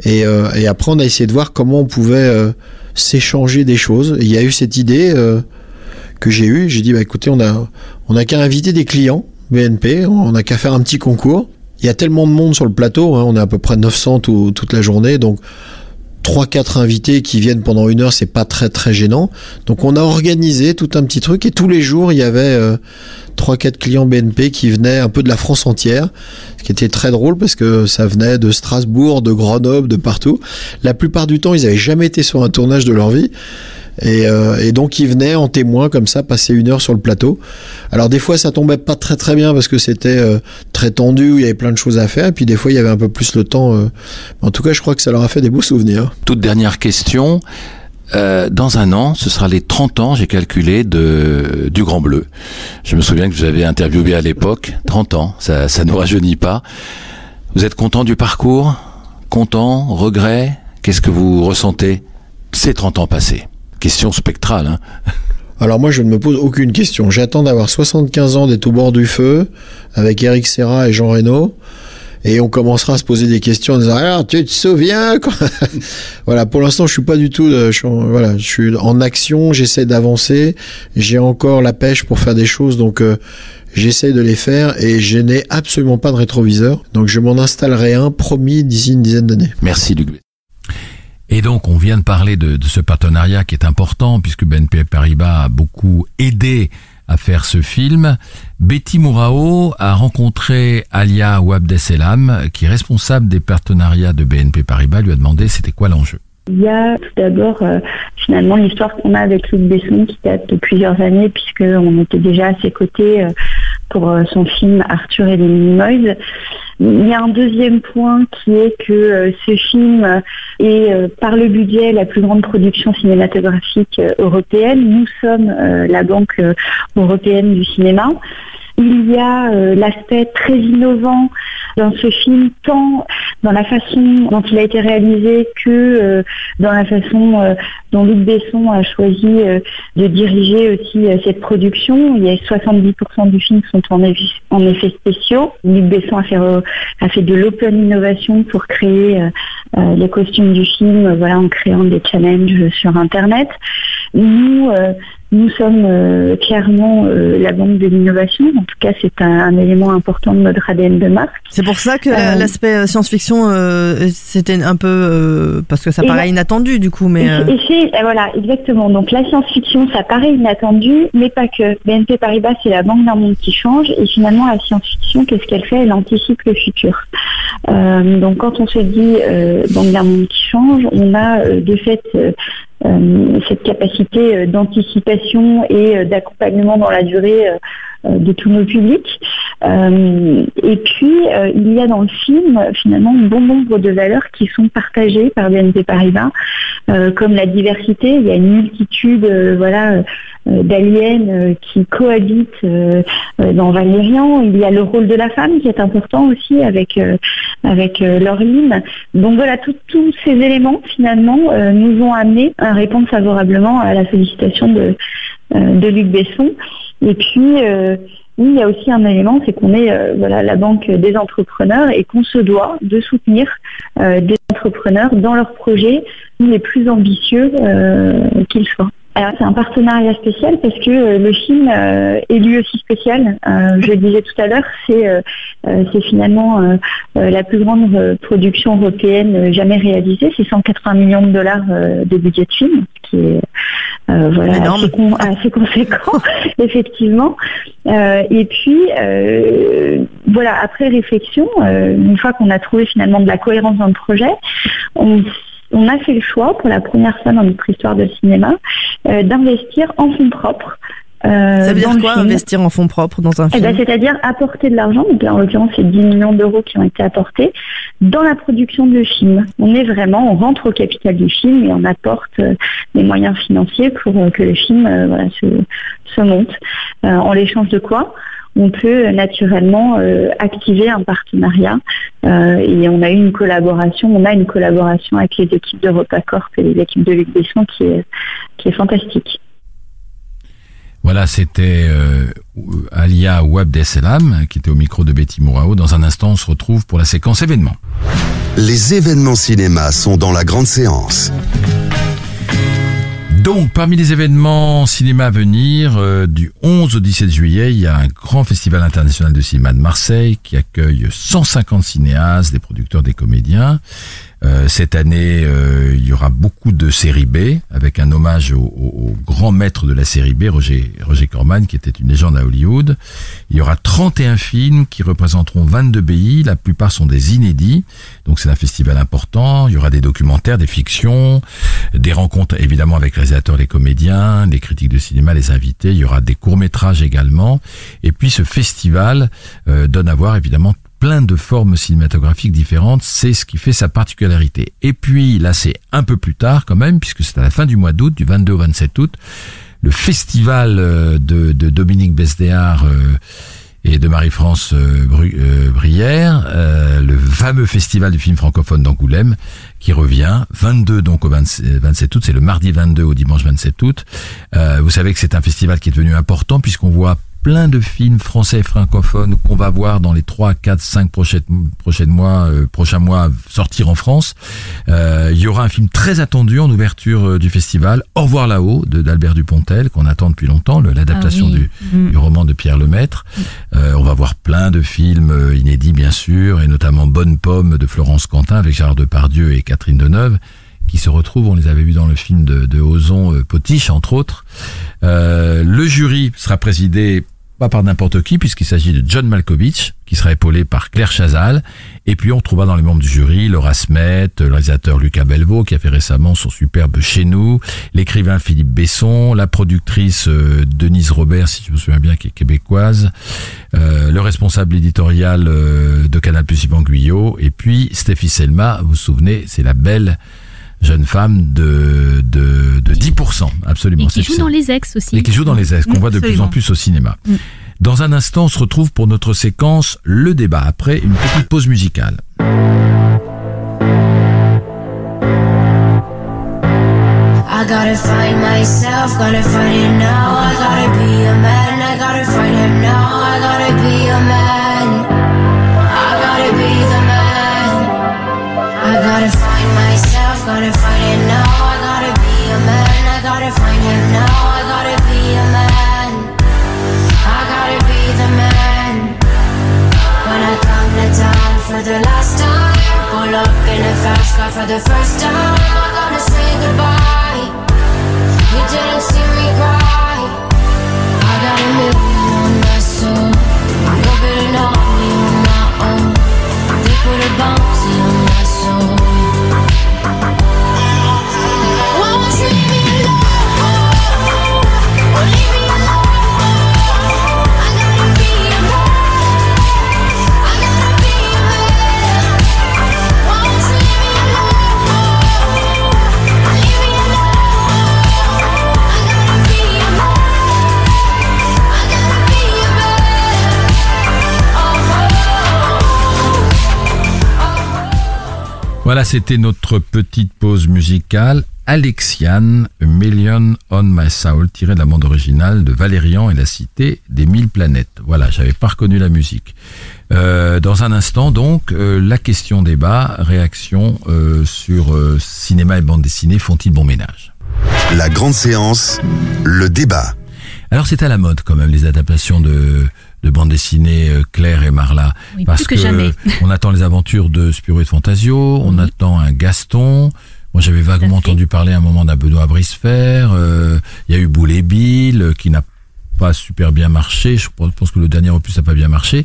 et après on a essayé de voir comment on pouvait s'échanger des choses. Et il y a eu cette idée que j'ai dit, écoutez, on a qu'à inviter des clients BNP, on a qu'à faire un petit concours. il y a tellement de monde sur le plateau, hein, on est à peu près 900 toute la journée, donc 3-4 invités qui viennent pendant 1 heure, c'est pas très très gênant. Donc on a organisé tout un petit truc et tous les jours il y avait 3-4 clients BNP qui venaient un peu de la France entière, ce qui était très drôle parce que ça venait de Strasbourg, de Grenoble, de partout. La plupart du temps ils avaient jamais été sur un tournage de leur vie. Et donc ils venaient en témoin comme ça passer 1 heure sur le plateau. Alors des fois ça tombait pas très très bien parce que c'était très tendu, il y avait plein de choses à faire, et puis des fois il y avait un peu plus le temps. En tout cas je crois que ça leur a fait des beaux souvenirs. Toute dernière question, dans 1 an ce sera les 30 ans, j'ai calculé, du Grand Bleu. Je me souviens que vous avez interviewé à l'époque. 30 ans, ça ne rajeunit pas. Vous êtes content du parcours? Content? Regret? Qu'est-ce que vous ressentez ces 30 ans passés? Question spectrale, hein. Alors moi je ne me pose aucune question. J'attends d'avoir 75 ans, d'être au bord du feu avec Eric Serra et Jean Reno, et on commencera à se poser des questions en disant alors tu te souviens quoi. Voilà, pour l'instant je suis pas du tout je suis en action, j'essaie d'avancer, j'ai encore la pêche pour faire des choses, donc j'essaie de les faire et je n'ai absolument pas de rétroviseur, donc je m'en installerai un, promis, d'ici une dizaine d'années. Merci Luc. Et donc, on vient de parler de ce partenariat qui est important, puisque BNP Paribas a beaucoup aidé à faire ce film. Betty Mourao a rencontré Alia Ouabdesselam, qui est responsable des partenariats de BNP Paribas, lui a demandé c'était quoi l'enjeu. Il y a tout d'abord finalement l'histoire qu'on a avec Luc Besson qui date de plusieurs années, puisqu'on était déjà à ses côtés pour son film Arthur et les Minimoys. Il y a un deuxième point qui est que ce film est par le budget la plus grande production cinématographique européenne. Nous sommes la Banque européenne du cinéma. Il y a l'aspect très innovant dans ce film, tant dans la façon dont il a été réalisé que dans la façon dont Luc Besson a choisi de diriger aussi cette production. Il y a 70% du film sont en effets spéciaux. Luc Besson a fait de l'open innovation pour créer les costumes du film, en créant des challenges sur Internet. Nous sommes clairement la banque de l'innovation. En tout cas, c'est un élément important de notre ADN de marque. C'est pour ça que l'aspect science-fiction, c'était un peu... parce que ça paraît inattendu, du coup. Mais voilà, exactement. Donc, la science-fiction, ça paraît inattendu, mais pas que. BNP Paribas, c'est la banque d'un monde qui change. Et finalement, la science-fiction, qu'est-ce qu'elle fait? Elle anticipe le futur. Donc, quand on se dit banque d'un monde qui change, on a de fait... cette capacité d'anticipation et d'accompagnement dans la durée de tous nos publics. Et puis, il y a dans le film, finalement, un bon nombre de valeurs qui sont partagées par BNP Paribas, comme la diversité. Il y a une multitude d'aliens qui cohabitent dans Valérian. Il y a le rôle de la femme qui est important aussi avec Laureline. Donc voilà, tous ces éléments, finalement, nous ont amené à répondre favorablement à la sollicitation de Luc Besson. Et puis, il y a aussi un élément, c'est qu'on est la banque des entrepreneurs et qu'on se doit de soutenir des entrepreneurs dans leurs projets les plus ambitieux qu'ils soient. Alors, c'est un partenariat spécial parce que le film est lui aussi spécial. Je le disais tout à l'heure, c'est finalement la plus grande production européenne jamais réalisée. C'est 180 millions de dollars de budget de film, qui est assez conséquent, effectivement. Et puis, après réflexion, une fois qu'on a trouvé finalement de la cohérence dans le projet, on a fait le choix, pour la première fois dans notre histoire de cinéma, d'investir en fonds propres. Ça veut dire quoi, investir en fonds propres dans un film? C'est-à-dire apporter de l'argent, donc là en l'occurrence c'est 10 millions d'euros qui ont été apportés, dans la production de film. On rentre au capital du film et on apporte des moyens financiers pour que le film se monte. En l'échange de quoi on peut naturellement activer un partenariat et on a une collaboration avec les équipes de Repacorp et l'équipe de Luc Besson qui est fantastique. Voilà, c'était Alia Ouabdesselam qui était au micro de Betty Mourao. Dans un instant, on se retrouve pour la séquence événements. Les événements cinéma sont dans la grande séance. Donc, parmi les événements cinéma à venir, du 11 au 17 juillet, il y a un grand festival international de cinéma de Marseille qui accueille 150 cinéastes, des producteurs, des comédiens. Cette année, il y aura beaucoup de série B, avec un hommage au grand maître de la série B, Roger Corman, qui était une légende à Hollywood. Il y aura 31 films qui représenteront 22 pays, la plupart sont des inédits, donc c'est un festival important. Il y aura des documentaires, des fictions, des rencontres évidemment avec les réalisateurs, les comédiens, les critiques de cinéma, les invités. Il y aura des courts-métrages également. Et puis ce festival donne à voir évidemment plein de formes cinématographiques différentes, c'est ce qui fait sa particularité. Et puis là, c'est un peu plus tard quand même, puisque c'est à la fin du mois d'août, du 22 au 27 août, le festival de Dominique Besdéard et de Marie-France Brière, le fameux festival du film francophone d'Angoulême, qui revient, 22 donc au 27 août, c'est le mardi 22 au dimanche 27 août. Vous savez que c'est un festival qui est devenu important, puisqu'on voit plein de films français et francophones qu'on va voir dans les 3, 4, 5 prochains mois sortir en France. Il y aura un film très attendu en ouverture du festival, Au revoir là-haut, d'Albert Dupontel, qu'on attend depuis longtemps, l'adaptation du roman de Pierre Lemaitre. On va voir plein de films inédits, bien sûr, et notamment Bonne Pomme de Florence Quentin avec Gérard Depardieu et Catherine Deneuve, qui se retrouvent, on les avait vus dans le film de Ozon, Potiche, entre autres. Le jury sera présidé pas par n'importe qui, puisqu'il s'agit de John Malkovich, qui sera épaulé par Claire Chazal. Et puis on retrouvera dans les membres du jury Laura Smet, le réalisateur Lucas Belvaux, qui a fait récemment son superbe Chez nous, l'écrivain Philippe Besson, la productrice Denise Robert, si je me souviens bien, qui est québécoise, le responsable éditorial de Canal+, Yvan Guyot, et puis Stéphie Selma, vous vous souvenez, c'est la belle jeune femme de 10%, absolument. Et qui joue dans Les Ex aussi. Et qui joue dans Les Ex, qu'on voit de plus en plus au cinéma. Dans un instant, on se retrouve pour notre séquence Le Débat, après une petite pause musicale. I gotta find myself, gotta find it now. I gotta be a man, I gotta find him now. I gotta be a man, I gotta be the man. I gotta find myself, gotta find it now. I gotta be a man, I gotta find him now. I gotta be a man, I gotta be the man. When I come to town for the last time, pull up in a fast car for the first time, I'm gonna say goodbye. You didn't see me cry. I got a million on my soul. No better know me on my own. They put a bounty on my soul. Won't you leave me alone? Won't leave me alone? I gotta be a man. I gotta be a man. Won't you leave me alone? Leave me alone. Voilà, c'était notre petite pause musicale. Alexiane, A Million on My Soul, tiré de la bande originale de Valérian et la Cité des 1000 planètes. Voilà, j'avais pas reconnu la musique. Dans un instant, donc, la question débat, réaction sur cinéma et bande dessinée, font-ils bon ménage? La grande séance, le débat. Alors c'est à la mode quand même, les adaptations de bande dessinée Claire et Marla, oui, parce plus que jamais. On attend les aventures de Spirou et de Fantasio, on attend un Gaston. Moi j'avais vaguement entendu parler à un moment d'un Benoît Brisefer. Il y a eu Boule et Bill qui n'a pas super bien marché. Je pense que le dernier opus n'a pas bien marché.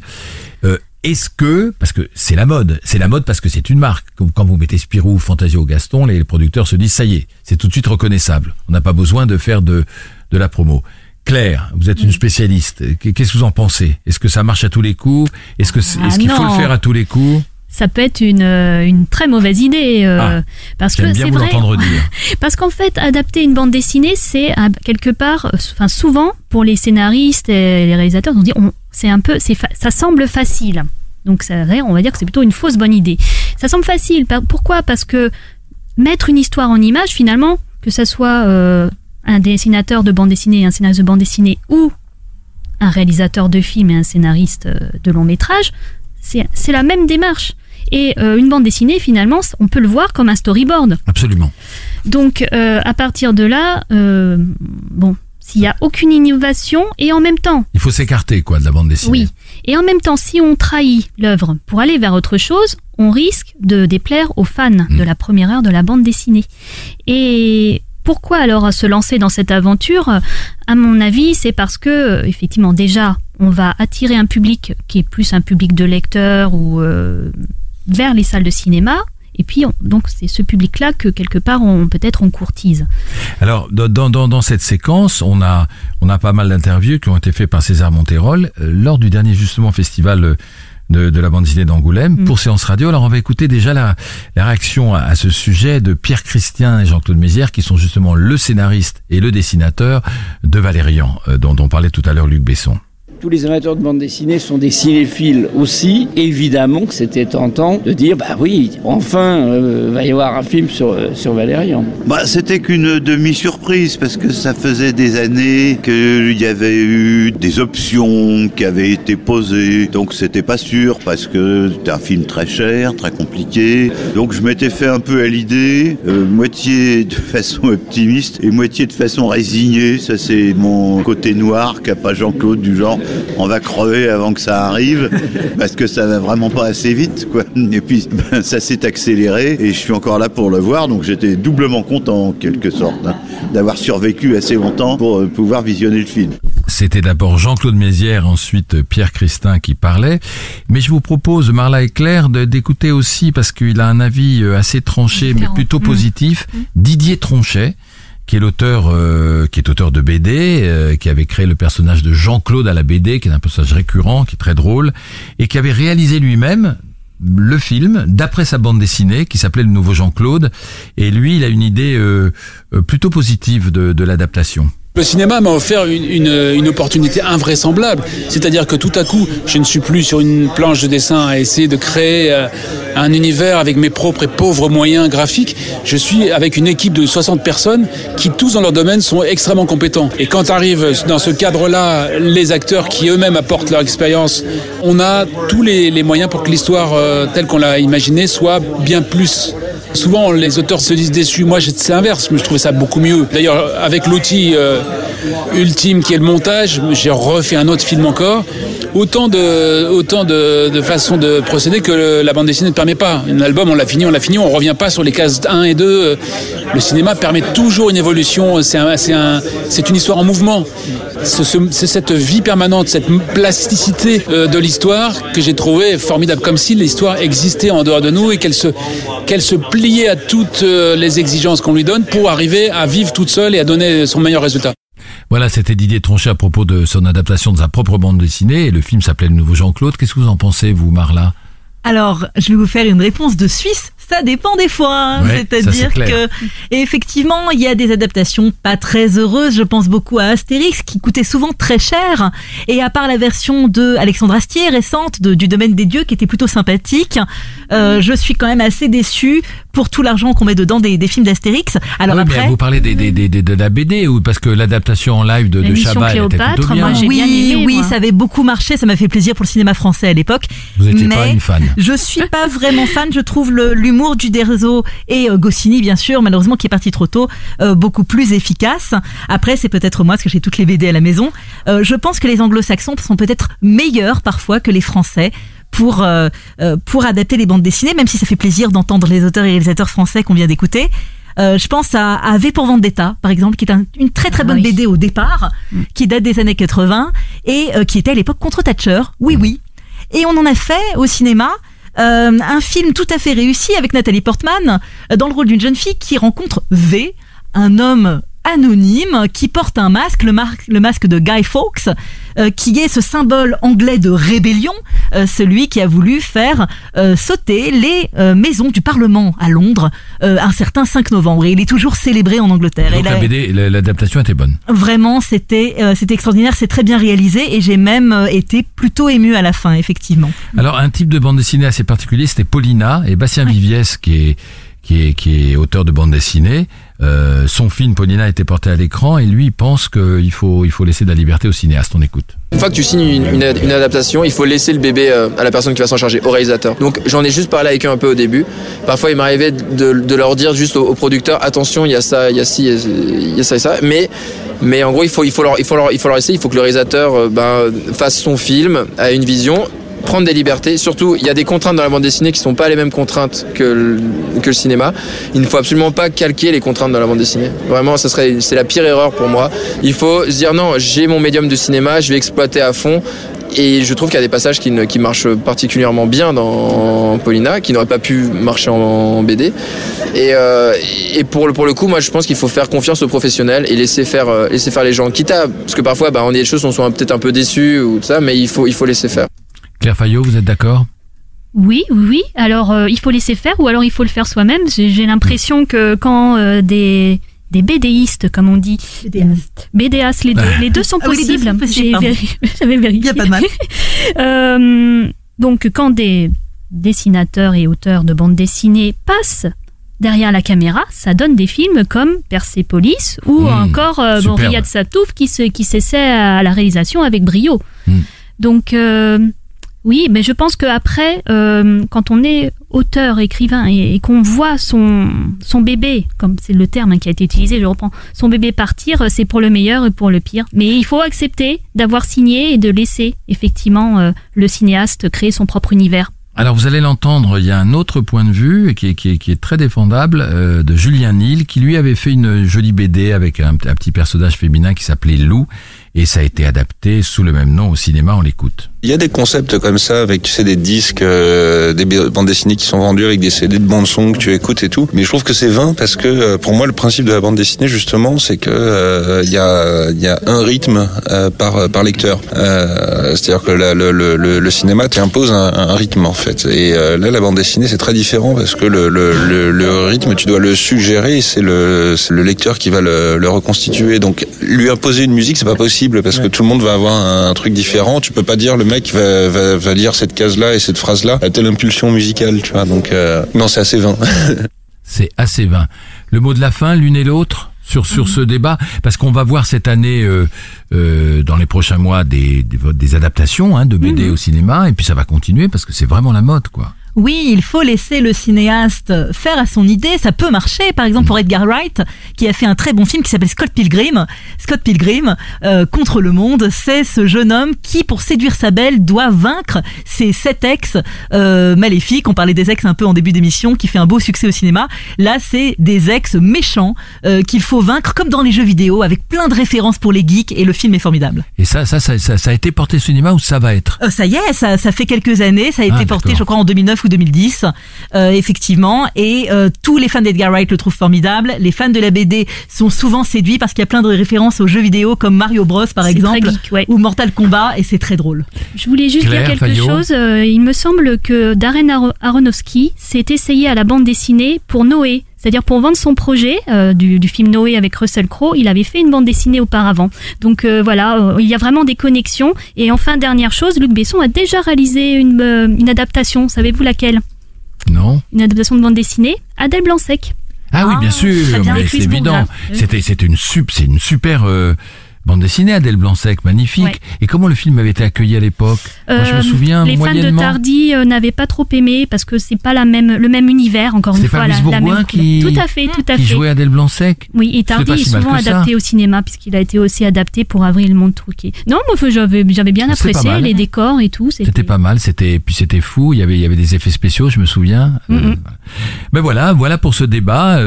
Est-ce que, parce que c'est la mode parce que c'est une marque. Quand vous mettez Spirou, Fantasio, Gaston, les producteurs se disent ça y est, c'est tout de suite reconnaissable. On n'a pas besoin de faire de la promo. Claire, vous êtes une spécialiste. Qu'est-ce que vous en pensez? Est-ce que ça marche à tous les coups? Est-ce qu'il faut le faire à tous les coups? Ça peut être une très mauvaise idée parce que c'est vrai. Dire. Parce qu'en fait, adapter une bande dessinée, c'est quelque part, enfin souvent pour les scénaristes et les réalisateurs, on dit ça semble facile. Donc on va dire que c'est plutôt une fausse bonne idée. Ça semble facile. Pourquoi? Parce que mettre une histoire en image, finalement, que ça soit un dessinateur de bande dessinée, un scénariste de bande dessinée ou un réalisateur de film et un scénariste de long métrage, c'est la même démarche. Et une bande dessinée, finalement, on peut le voir comme un storyboard. Absolument. Donc, à partir de là, s'il n'y a aucune innovation, et en même temps... Il faut s'écarter, de la bande dessinée. Oui. Et en même temps, si on trahit l'œuvre pour aller vers autre chose, on risque de déplaire aux fans de la première heure de la bande dessinée. Et pourquoi alors se lancer dans cette aventure ? À mon avis, c'est parce que, effectivement, déjà, on va attirer un public qui est plus un public de lecteurs ou vers les salles de cinéma. Et puis, donc, c'est ce public-là que, quelque part, on courtise. Alors, dans cette séquence, on a pas mal d'interviews qui ont été faites par César Monterol lors du dernier, justement, festival de la bande dessinée d'Angoulême pour Séance Radio. Alors, on va écouter déjà la réaction à ce sujet de Pierre Christian et Jean-Claude Mézières, qui sont justement le scénariste et le dessinateur de Valérian, dont parlait tout à l'heure Luc Besson. Tous les amateurs de bande dessinée sont des cinéphiles aussi. Évidemment que c'était tentant de dire, enfin, va y avoir un film sur Valérian. C'était qu'une demi-surprise, parce que ça faisait des années qu'il y avait eu des options qui avaient été posées. Donc c'était pas sûr, parce que c'était un film très cher, très compliqué. Donc je m'étais fait un peu à l'idée, moitié de façon optimiste et moitié de façon résignée. Ça, c'est mon côté noir qu'a pas Jean-Claude, du genre... on va crever avant que ça arrive parce que ça va vraiment pas assez vite, Et puis ça s'est accéléré et je suis encore là pour le voir, donc j'étais doublement content en quelque sorte d'avoir survécu assez longtemps pour pouvoir visionner le film. C'était d'abord Jean-Claude Mézières, ensuite Pierre Christin qui parlait, mais je vous propose, Marla et Claire, d'écouter aussi, parce qu'il a un avis assez tranché mais plutôt positif, Didier Tronchet, qui est auteur de BD, qui avait créé le personnage de Jean-Claude à la BD, qui est un personnage récurrent, qui est très drôle, et qui avait réalisé lui-même le film d'après sa bande dessinée, qui s'appelait Le Nouveau Jean-Claude, et lui, il a une idée plutôt positive de l'adaptation. Le cinéma m'a offert une opportunité invraisemblable. C'est-à-dire que tout à coup, je ne suis plus sur une planche de dessin à essayer de créer un univers avec mes propres et pauvres moyens graphiques. Je suis avec une équipe de 60 personnes qui, tous dans leur domaine, sont extrêmement compétents. Et quand arrivent dans ce cadre-là les acteurs qui eux-mêmes apportent leur expérience, on a tous les moyens pour que l'histoire telle qu'on l'a imaginée soit bien plus. Souvent, les auteurs se disent déçus. Moi, c'est l'inverse, mais je trouvais ça beaucoup mieux. D'ailleurs, avec l'outil ultime qui est le montage, j'ai refait un autre film encore. Autant de façons de procéder que la bande dessinée ne permet pas. Un album, on l'a fini, on revient pas sur les cases 1 et 2. Le cinéma permet toujours une évolution. C'est une histoire en mouvement. C'est cette vie permanente, cette plasticité de l'histoire que j'ai trouvé formidable. Comme si l'histoire existait en dehors de nous et qu'elle se pliait à toutes les exigences qu'on lui donne pour arriver à vivre toute seule et à donner son meilleur résultat. Voilà, c'était Didier Tronchet à propos de son adaptation de sa propre bande dessinée, et le film s'appelait Le Nouveau Jean-Claude. Qu'est-ce que vous en pensez, vous, Marla ? Alors, je vais vous faire une réponse de Suisse. Ça dépend des fois, Ouais, c'est-à-dire que effectivement, il y a des adaptations pas très heureuses. Je pense beaucoup à Astérix, qui coûtait souvent très cher. Et à part la version de Alexandre Astier récente du Domaine des Dieux, qui était plutôt sympathique, je suis quand même assez déçue pour tout l'argent qu'on met dedans des films d'Astérix. Alors après, mais vous parlez de la BD, ou parce que l'adaptation en live de Chabat était plutôt bien. Moi, j'ai bien aimé, oui, ça avait beaucoup marché. Ça m'a fait plaisir pour le cinéma français à l'époque. Vous n'étiez pas une fan. Je suis pas vraiment fan. Je trouve l'humour du Derzo et Goscinny, bien sûr, malheureusement, qui est parti trop tôt, beaucoup plus efficace. Après, c'est peut-être moi, parce que j'ai toutes les BD à la maison. Je pense que les anglo-saxons sont peut-être meilleurs parfois que les français pour adapter les bandes dessinées, même si ça fait plaisir d'entendre les auteurs et réalisateurs français qu'on vient d'écouter. Je pense à V pour Vendetta, par exemple, qui est une très très bonne BD au départ, qui date des années 80 et qui était à l'époque contre Thatcher. Oui. Et on en a fait au cinéma un film tout à fait réussi avec Nathalie Portman dans le rôle d'une jeune fille qui rencontre V, un homme anonyme qui porte un masque, le masque de Guy Fawkes, qui est ce symbole anglais de rébellion, celui qui a voulu faire sauter les maisons du Parlement à Londres un certain 5 novembre. Et il est toujours célébré en Angleterre. Donc l'adaptation était bonne. Vraiment, c'était extraordinaire, c'est très bien réalisé et j'ai même été plutôt émue à la fin, effectivement. Alors, un type de bande dessinée assez particulier, c'était Paulina, et Bastien Viviès, qui est auteur de bande dessinée, son film Paulina a été porté à l'écran et lui il pense qu'il faut laisser de la liberté au cinéaste. On écoute. Une fois que tu signes une adaptation, il faut laisser le bébé à la personne qui va s'en charger, au réalisateur. Donc j'en ai juste parlé avec eux un peu au début. Parfois il m'arrivait de leur dire juste aux producteurs, attention, il y a ça, il y a ci, il y a ça et ça. Mais en gros il faut leur laisser, il faut que le réalisateur fasse son film, a une vision, prendre des libertés. Surtout, il y a des contraintes dans la bande dessinée qui sont pas les mêmes contraintes que le cinéma. Il ne faut absolument pas calquer les contraintes dans la bande dessinée. Vraiment, c'est la pire erreur pour moi. Il faut se dire non, j'ai mon médium de cinéma, je vais exploiter à fond. Et je trouve qu'il y a des passages qui marchent particulièrement bien dans Paulina, qui n'auraient pas pu marcher en BD. Et pour le coup, moi, je pense qu'il faut faire confiance aux professionnels et laisser faire les gens. Quitte à, parce que parfois, on est des choses, on soit peut-être un peu déçus ou tout ça, mais il faut laisser faire. Claire Fayot, vous êtes d'accord ? Oui. Alors, il faut laisser faire ou alors il faut le faire soi-même. J'ai l'impression que quand des BDistes, comme on dit, BDas, les deux sont possibles. J'avais vérifié. Il n'y a pas de mal. Donc, quand des dessinateurs et auteurs de bande dessinée passent derrière la caméra, ça donne des films comme Persepolis ou encore Riyad Satouf qui s'essaie à la réalisation avec brio. Donc, oui, mais je pense qu'après, quand on est auteur, écrivain et qu'on voit son bébé, comme c'est le terme qui a été utilisé, je reprends, son bébé partir, c'est pour le meilleur et pour le pire. Mais il faut accepter d'avoir signé et de laisser effectivement le cinéaste créer son propre univers. Alors vous allez l'entendre, il y a un autre point de vue qui est très défendable de Julien Nil, qui lui avait fait une jolie BD avec un petit personnage féminin qui s'appelait Lou, et ça a été adapté sous le même nom au cinéma. On l'écoute. Il y a des concepts comme ça avec, tu sais, des disques, des bandes dessinées qui sont vendues avec des CD de bande son que tu écoutes et tout. Mais je trouve que c'est vain parce que pour moi le principe de la bande dessinée justement c'est que il y a un rythme par lecteur. C'est-à-dire que le cinéma t'impose un rythme en fait. Et là la bande dessinée c'est très différent parce que le rythme tu dois le suggérer et c'est le lecteur qui va le reconstituer. Donc lui imposer une musique c'est pas possible parce que tout le monde va avoir un truc différent. Tu peux pas dire le mec va lire cette case-là et cette phrase-là à telle impulsion musicale, tu vois. Donc non, c'est assez vain. C'est assez vain. Le mot de la fin, l'une et l'autre sur ce débat, parce qu'on va voir cette année dans les prochains mois des adaptations de BD au cinéma, et puis ça va continuer parce que c'est vraiment la mode, quoi. Oui, il faut laisser le cinéaste faire à son idée. Ça peut marcher. Par exemple, pour Edgar Wright, qui a fait un très bon film qui s'appelle Scott Pilgrim. Scott Pilgrim, contre le monde, c'est ce jeune homme qui, pour séduire sa belle, doit vaincre ses 7 ex maléfiques. On parlait des ex un peu en début d'émission, qui fait un beau succès au cinéma. Là, c'est des ex méchants qu'il faut vaincre, comme dans les jeux vidéo, avec plein de références pour les geeks. Et le film est formidable. Et ça a été porté au cinéma ou ça va être ça y est, ça fait quelques années. Ça a été porté, je crois, en 2009 ou 2010, effectivement, et tous les fans d'Edgar Wright le trouvent formidable. Les fans de la BD sont souvent séduits parce qu'il y a plein de références aux jeux vidéo comme Mario Bros par exemple, ou Mortal Kombat, et c'est très drôle. Je voulais juste dire quelque chose. Il me semble que Darren Aronofsky s'est essayé à la bande dessinée pour Noé. C'est-à-dire pour vendre son projet du film Noé avec Russell Crowe, il avait fait une bande dessinée auparavant. Donc voilà, il y a vraiment des connexions. Et enfin, dernière chose, Luc Besson a déjà réalisé une adaptation. Savez-vous laquelle ? Non. Une adaptation de bande dessinée, Adèle Blanc-Sec. Ah oui, bien sûr, mais c'est évident. C'est une super bande dessinée, Adèle Blanc-Sec, magnifique. Ouais. Et comment le film avait été accueilli à l'époque ? Moi, je me souviens moyennement. Les fans de Tardy n'avaient pas trop aimé parce que c'est pas le même univers, encore une fois. C'est pas Louis Bourgoin tout à fait. Qui jouait Adèle Blanc-Sec. Oui, et Tardy est souvent adapté au cinéma puisqu'il a été aussi adapté pour Avril Montrouquet. Non, moi j'avais bien apprécié les décors et tout. C'était pas mal, c'était fou. Il y avait des effets spéciaux, je me souviens. Mais voilà pour ce débat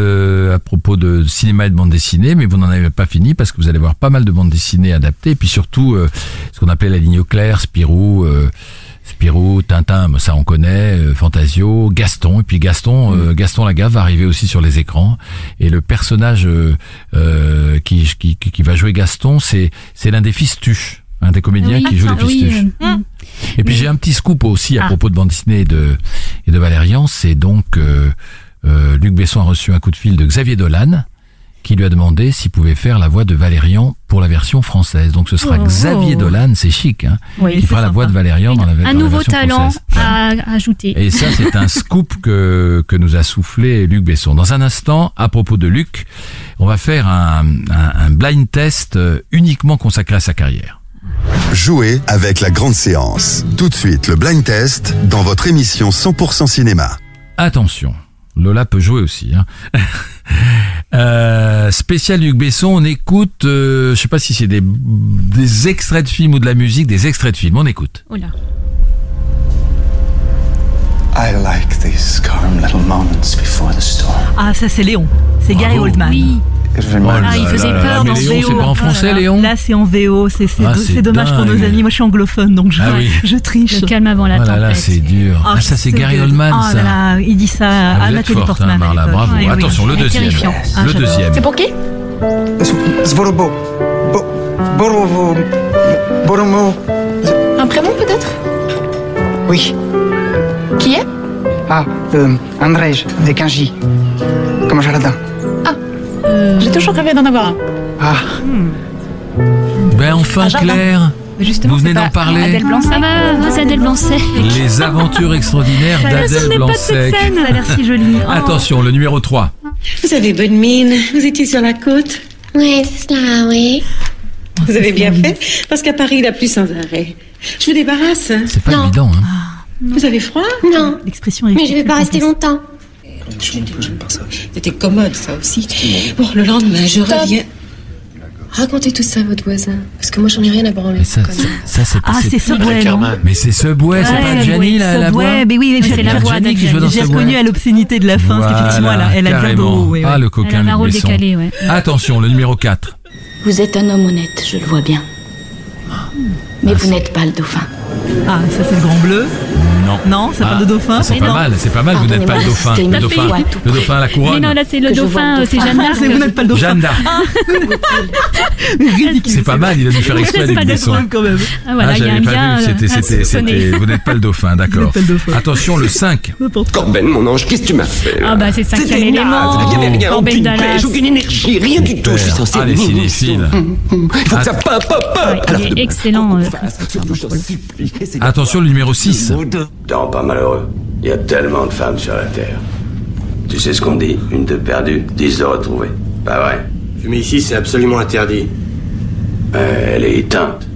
à propos de cinéma et de bande dessinée. Mais vous n'en avez pas fini parce que vous allez voir pas mal de bandes dessinées adaptées, et puis surtout ce qu'on appelait la ligne claire, Spirou, Tintin, ça on connaît, Fantasio, Gaston, et puis Gaston Lagaffe va arriver aussi sur les écrans, et le personnage qui va jouer Gaston, c'est l'un des fils Tuche, un des comédiens qui joue les fils Tuche. Et puis j'ai un petit scoop aussi à propos de bande dessinée et de Valérian, c'est donc Luc Besson a reçu un coup de fil de Xavier Dolan, qui lui a demandé s'il pouvait faire la voix de Valérian pour la version française. Donc ce sera Xavier Dolan, c'est chic, hein, Oui, qui fera la voix de Valérian dans la version française. Un nouveau talent à ajouter. Et ça, c'est un scoop que nous a soufflé Luc Besson. Dans un instant, à propos de Luc, on va faire un blind test uniquement consacré à sa carrière. Jouez avec la grande séance. Tout de suite, le blind test dans votre émission 100% cinéma. Attention, Lola peut jouer aussi. Hein. Spécial Luc Besson, on écoute, je sais pas si c'est des extraits de films ou de la musique, des extraits de films, on écoute. Oh là. I like these calm little moments before the storm. Ah, ça c'est Léon. C'est Gary Oldman. Oui. Il faisait peur dans Léon, VO. c'est pas en français, Léon? Là, c'est en VO. C'est dommage pour nos amis. Moi, je suis anglophone, donc je triche. Le calme avant la tempête. Là, c'est dur. Ah, ça, c'est Gary Oldman, ça. Là, il dit ça à Nathalie Portman. Marla, bravo. Oui, Attention, le deuxième. Terrifiant. Le deuxième. C'est pour qui? Un prénom peut-être? Oui. Qui est? Andrej, avec un J. Comme Jaladin. J'ai toujours rêvé d'en avoir un. Ben enfin, Claire, justement, vous venez d'en parler. Adèle Blanc-Sec. Ça va, c'est Adèle Blanc-Sec. Les aventures extraordinaires d'Adèle Blanc-Sec. Ça a l'air si joli. Attention, le numéro 3. Vous avez bonne mine. Vous étiez sur la côte? Oui, c'est cela, oui. Vous avez bien fait, parce qu'à Paris, il a plu sans arrêt. Je vous débarrasse. C'est pas évident, hein. Vous avez froid? Non. L'expression Mais je vais pas rester longtemps. J'aime pas ça. C'était commode, ça aussi. Bon, le lendemain, je reviens. Racontez tout ça à votre voisin, parce que moi j'en ai rien à branler. Ça c'est c'est Subway, non? Mais c'est Subway, c'est pas Gianni la voix. Mais oui, c'est la voix Gianni qui joue dans J'ai Subway. reconnu à l'obscénité de la fin, parce qu'effectivement elle a bien de haut. Ah, le coquin Elle a un rôle Besson. décalé, ouais. Attention, le numéro 4. Vous êtes un homme honnête, je le vois bien. Mais vous n'êtes pas le dauphin. Ah, ça c'est le Grand Bleu. Non, ça parle de dauphin. C'est pas mal, vous n'êtes pas le dauphin. Le dauphin à la couronne. Mais non, là c'est le dauphin, c'est Jeanne d'Arc. Vous n'êtes pas le dauphin. Jeanne d'Arc. C'est pas mal, il a dû faire exprès des Besson. Ah voilà, il y a un bien. C'était vous n'êtes pas le dauphin, d'accord. Attention, le 5. Corben, mon ange, qu'est-ce que tu m'as fait? Ah bah c'est le cinquième élément. Il n'y avait rien, Corben aucune Dallas. pêche, aucune énergie, rien du tout. Je suis censé les cinéphiles. Il faut que ça pop. Il est excellent. Attention, le numéro 6. T'en pas malheureux. Il y a tellement de femmes sur la Terre. Tu sais ce qu'on dit, une de perdue, 10 de retrouvée. Pas vrai? Fumer ici, c'est absolument interdit. Elle est éteinte.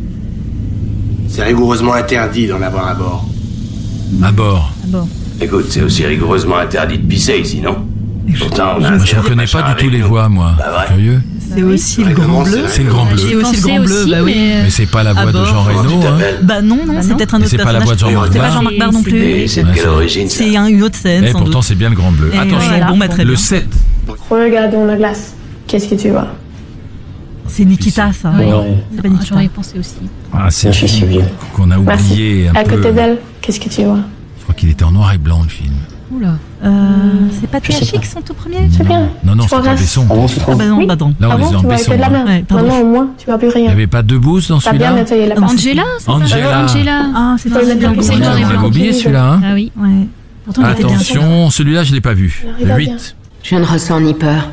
C'est rigoureusement interdit d'en avoir à bord. À bord. Écoute, c'est aussi rigoureusement interdit de pisser ici, non? Pourtant, on a Je reconnais pas du tout les voix, moi. Curieux. C'est aussi le Grand Bleu. C'est le Grand Bleu. C'est aussi le Grand Bleu, bah oui. Mais c'est pas la voix de Jean Reno, hein. Bah non, c'est peut-être un autre personnage. C'est pas la voix de Jean-Marc C'est pas Barr. Jean-Marc Barr non plus. C'est de quelle origine, ça? C'est une autre scène, Et sans pourtant, doute. c'est bien le Grand Bleu. Attention, très le bien. 7. Regardons la glace. Qu'est-ce que tu vois? C'est Nikita, ça. Non. C'est pas Nikita. J'aurais pensé aussi. Ah, c'est un film qu'on a oublié un À peu. côté d'elle, qu'est-ce que tu vois? Je crois qu'il était en noir et blanc, le film. Oula. C'est pas THX, son tout premier? C'est bien. Non, Tu c'est pas progresses. Besson. Ah bah non, pardon. Là, on Avant, est en tu voyais Besson. que de la hein. merde. Maintenant, au moins, tu vois plus Il rien. n'y avait pas de bouse dans T'as bien celui-là nettoyé la place. Angela, c'est pas Angela. Angela. Ah, c'est Pas un bien. C'est noir et On blanc. avait oublié celui-là. Hein. Ah oui. Ouais. Pourtant, il était bien. Attention, celui-là, je l'ai pas vu. Il Le arrive 8. Je ne ressens ni peur,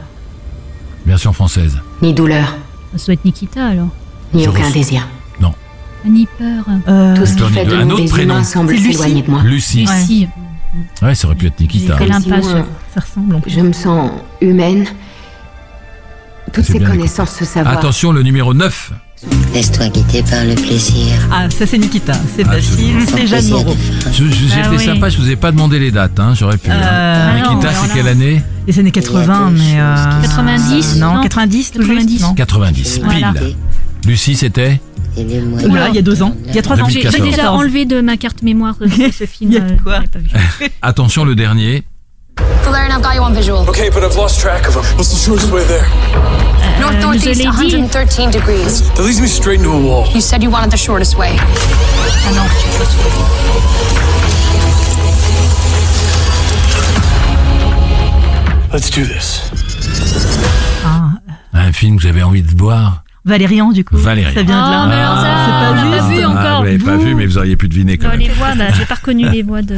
Version française. ni douleur, Ça doit être Nikita alors. ni aucun désir. Non. Ni peur. Tout ce qui Attends, fait de un nous autre des prénom. humains semble C'est Lucie. s'éloigner de moi. Lucie. Lucie. Ouais, ça aurait pu être Nikita. J'ai fait Comme si l'impasse. moi, Ça ressemble. en plus. je me sens humaine. Toutes C'est ces bien connaissances, ce savoir. Attention, le numéro 9. Laisse-toi guider par le plaisir. Ah, ça c'est Nikita. C'est facile. C'est Jeanne Moreau. J'étais oui. sympa, je vous ai pas demandé les dates, hein, j'aurais pu. non, Nikita, alors c'est là. quelle année? Les années 80, mais. 90, Non, non 90, tout juste. 90. Non. 90, pile. Voilà. Lucie, c'était Oula, il y a 2 ans. Il y a 3 ans. J'ai 2014. déjà enlevé de ma carte mémoire ce film. Il y a quoi je l'ai pas vu. Attention, le dernier. Valerian, I've got you on visual. Okay, but I've lost track of him. What's the shortest way there? North-northeast, je l'ai dit. 113 degrees. That leads me straight into a wall. You said you wanted the shortest way. I know. Let's do this. Un film que j'avais envie de voir. Valérian, du coup. Valérian. Ça vient de là. Oh, merde, C'est pas on l'a juste. pas vu Ah, encore. vous l'avez pas vu, mais vous auriez pu deviner quand Non, même. les voix, bah, j'ai pas reconnu les voix de.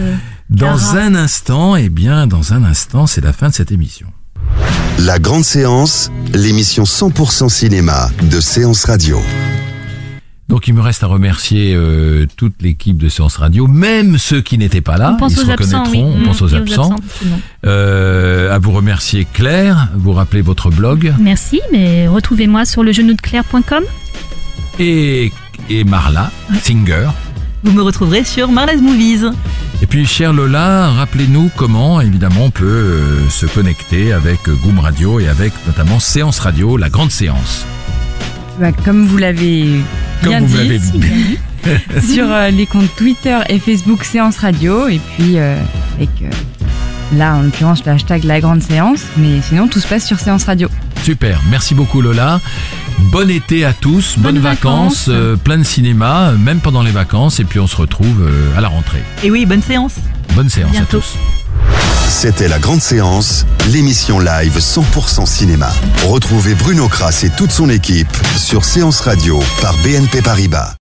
Dans Clara. un instant, c'est la fin de cette émission. La grande séance, l'émission 100% cinéma de Séance Radio. Donc il me reste à remercier toute l'équipe de Séance Radio, même ceux qui n'étaient pas là, ils se reconnaîtront, on pense aux absents. À vous remercier Claire, vous rappelez votre blog. Merci, mais retrouvez-moi sur legenouxdeclaire.com. Et Marla, singer. Vous me retrouverez sur Marla's Movies. Et puis, chère Lola, rappelez-nous comment, évidemment, on peut se connecter avec Goom Radio et avec notamment Séance Radio, la grande séance. Comme vous l'avez bien dit, sur les comptes Twitter et Facebook Séance Radio, et puis avec là, en l'occurrence, le hashtag La Grande Séance, mais sinon, tout se passe sur Séance Radio. Super, merci beaucoup Lola. Bon été à tous, bonnes vacances, plein de cinéma, même pendant les vacances, et puis on se retrouve à la rentrée. Et oui, bonne séance. Bonne séance bientôt. À tous. C'était La Grande Séance, l'émission live 100% cinéma. Retrouvez Bruno Kras et toute son équipe sur Séance Radio par BNP Paribas.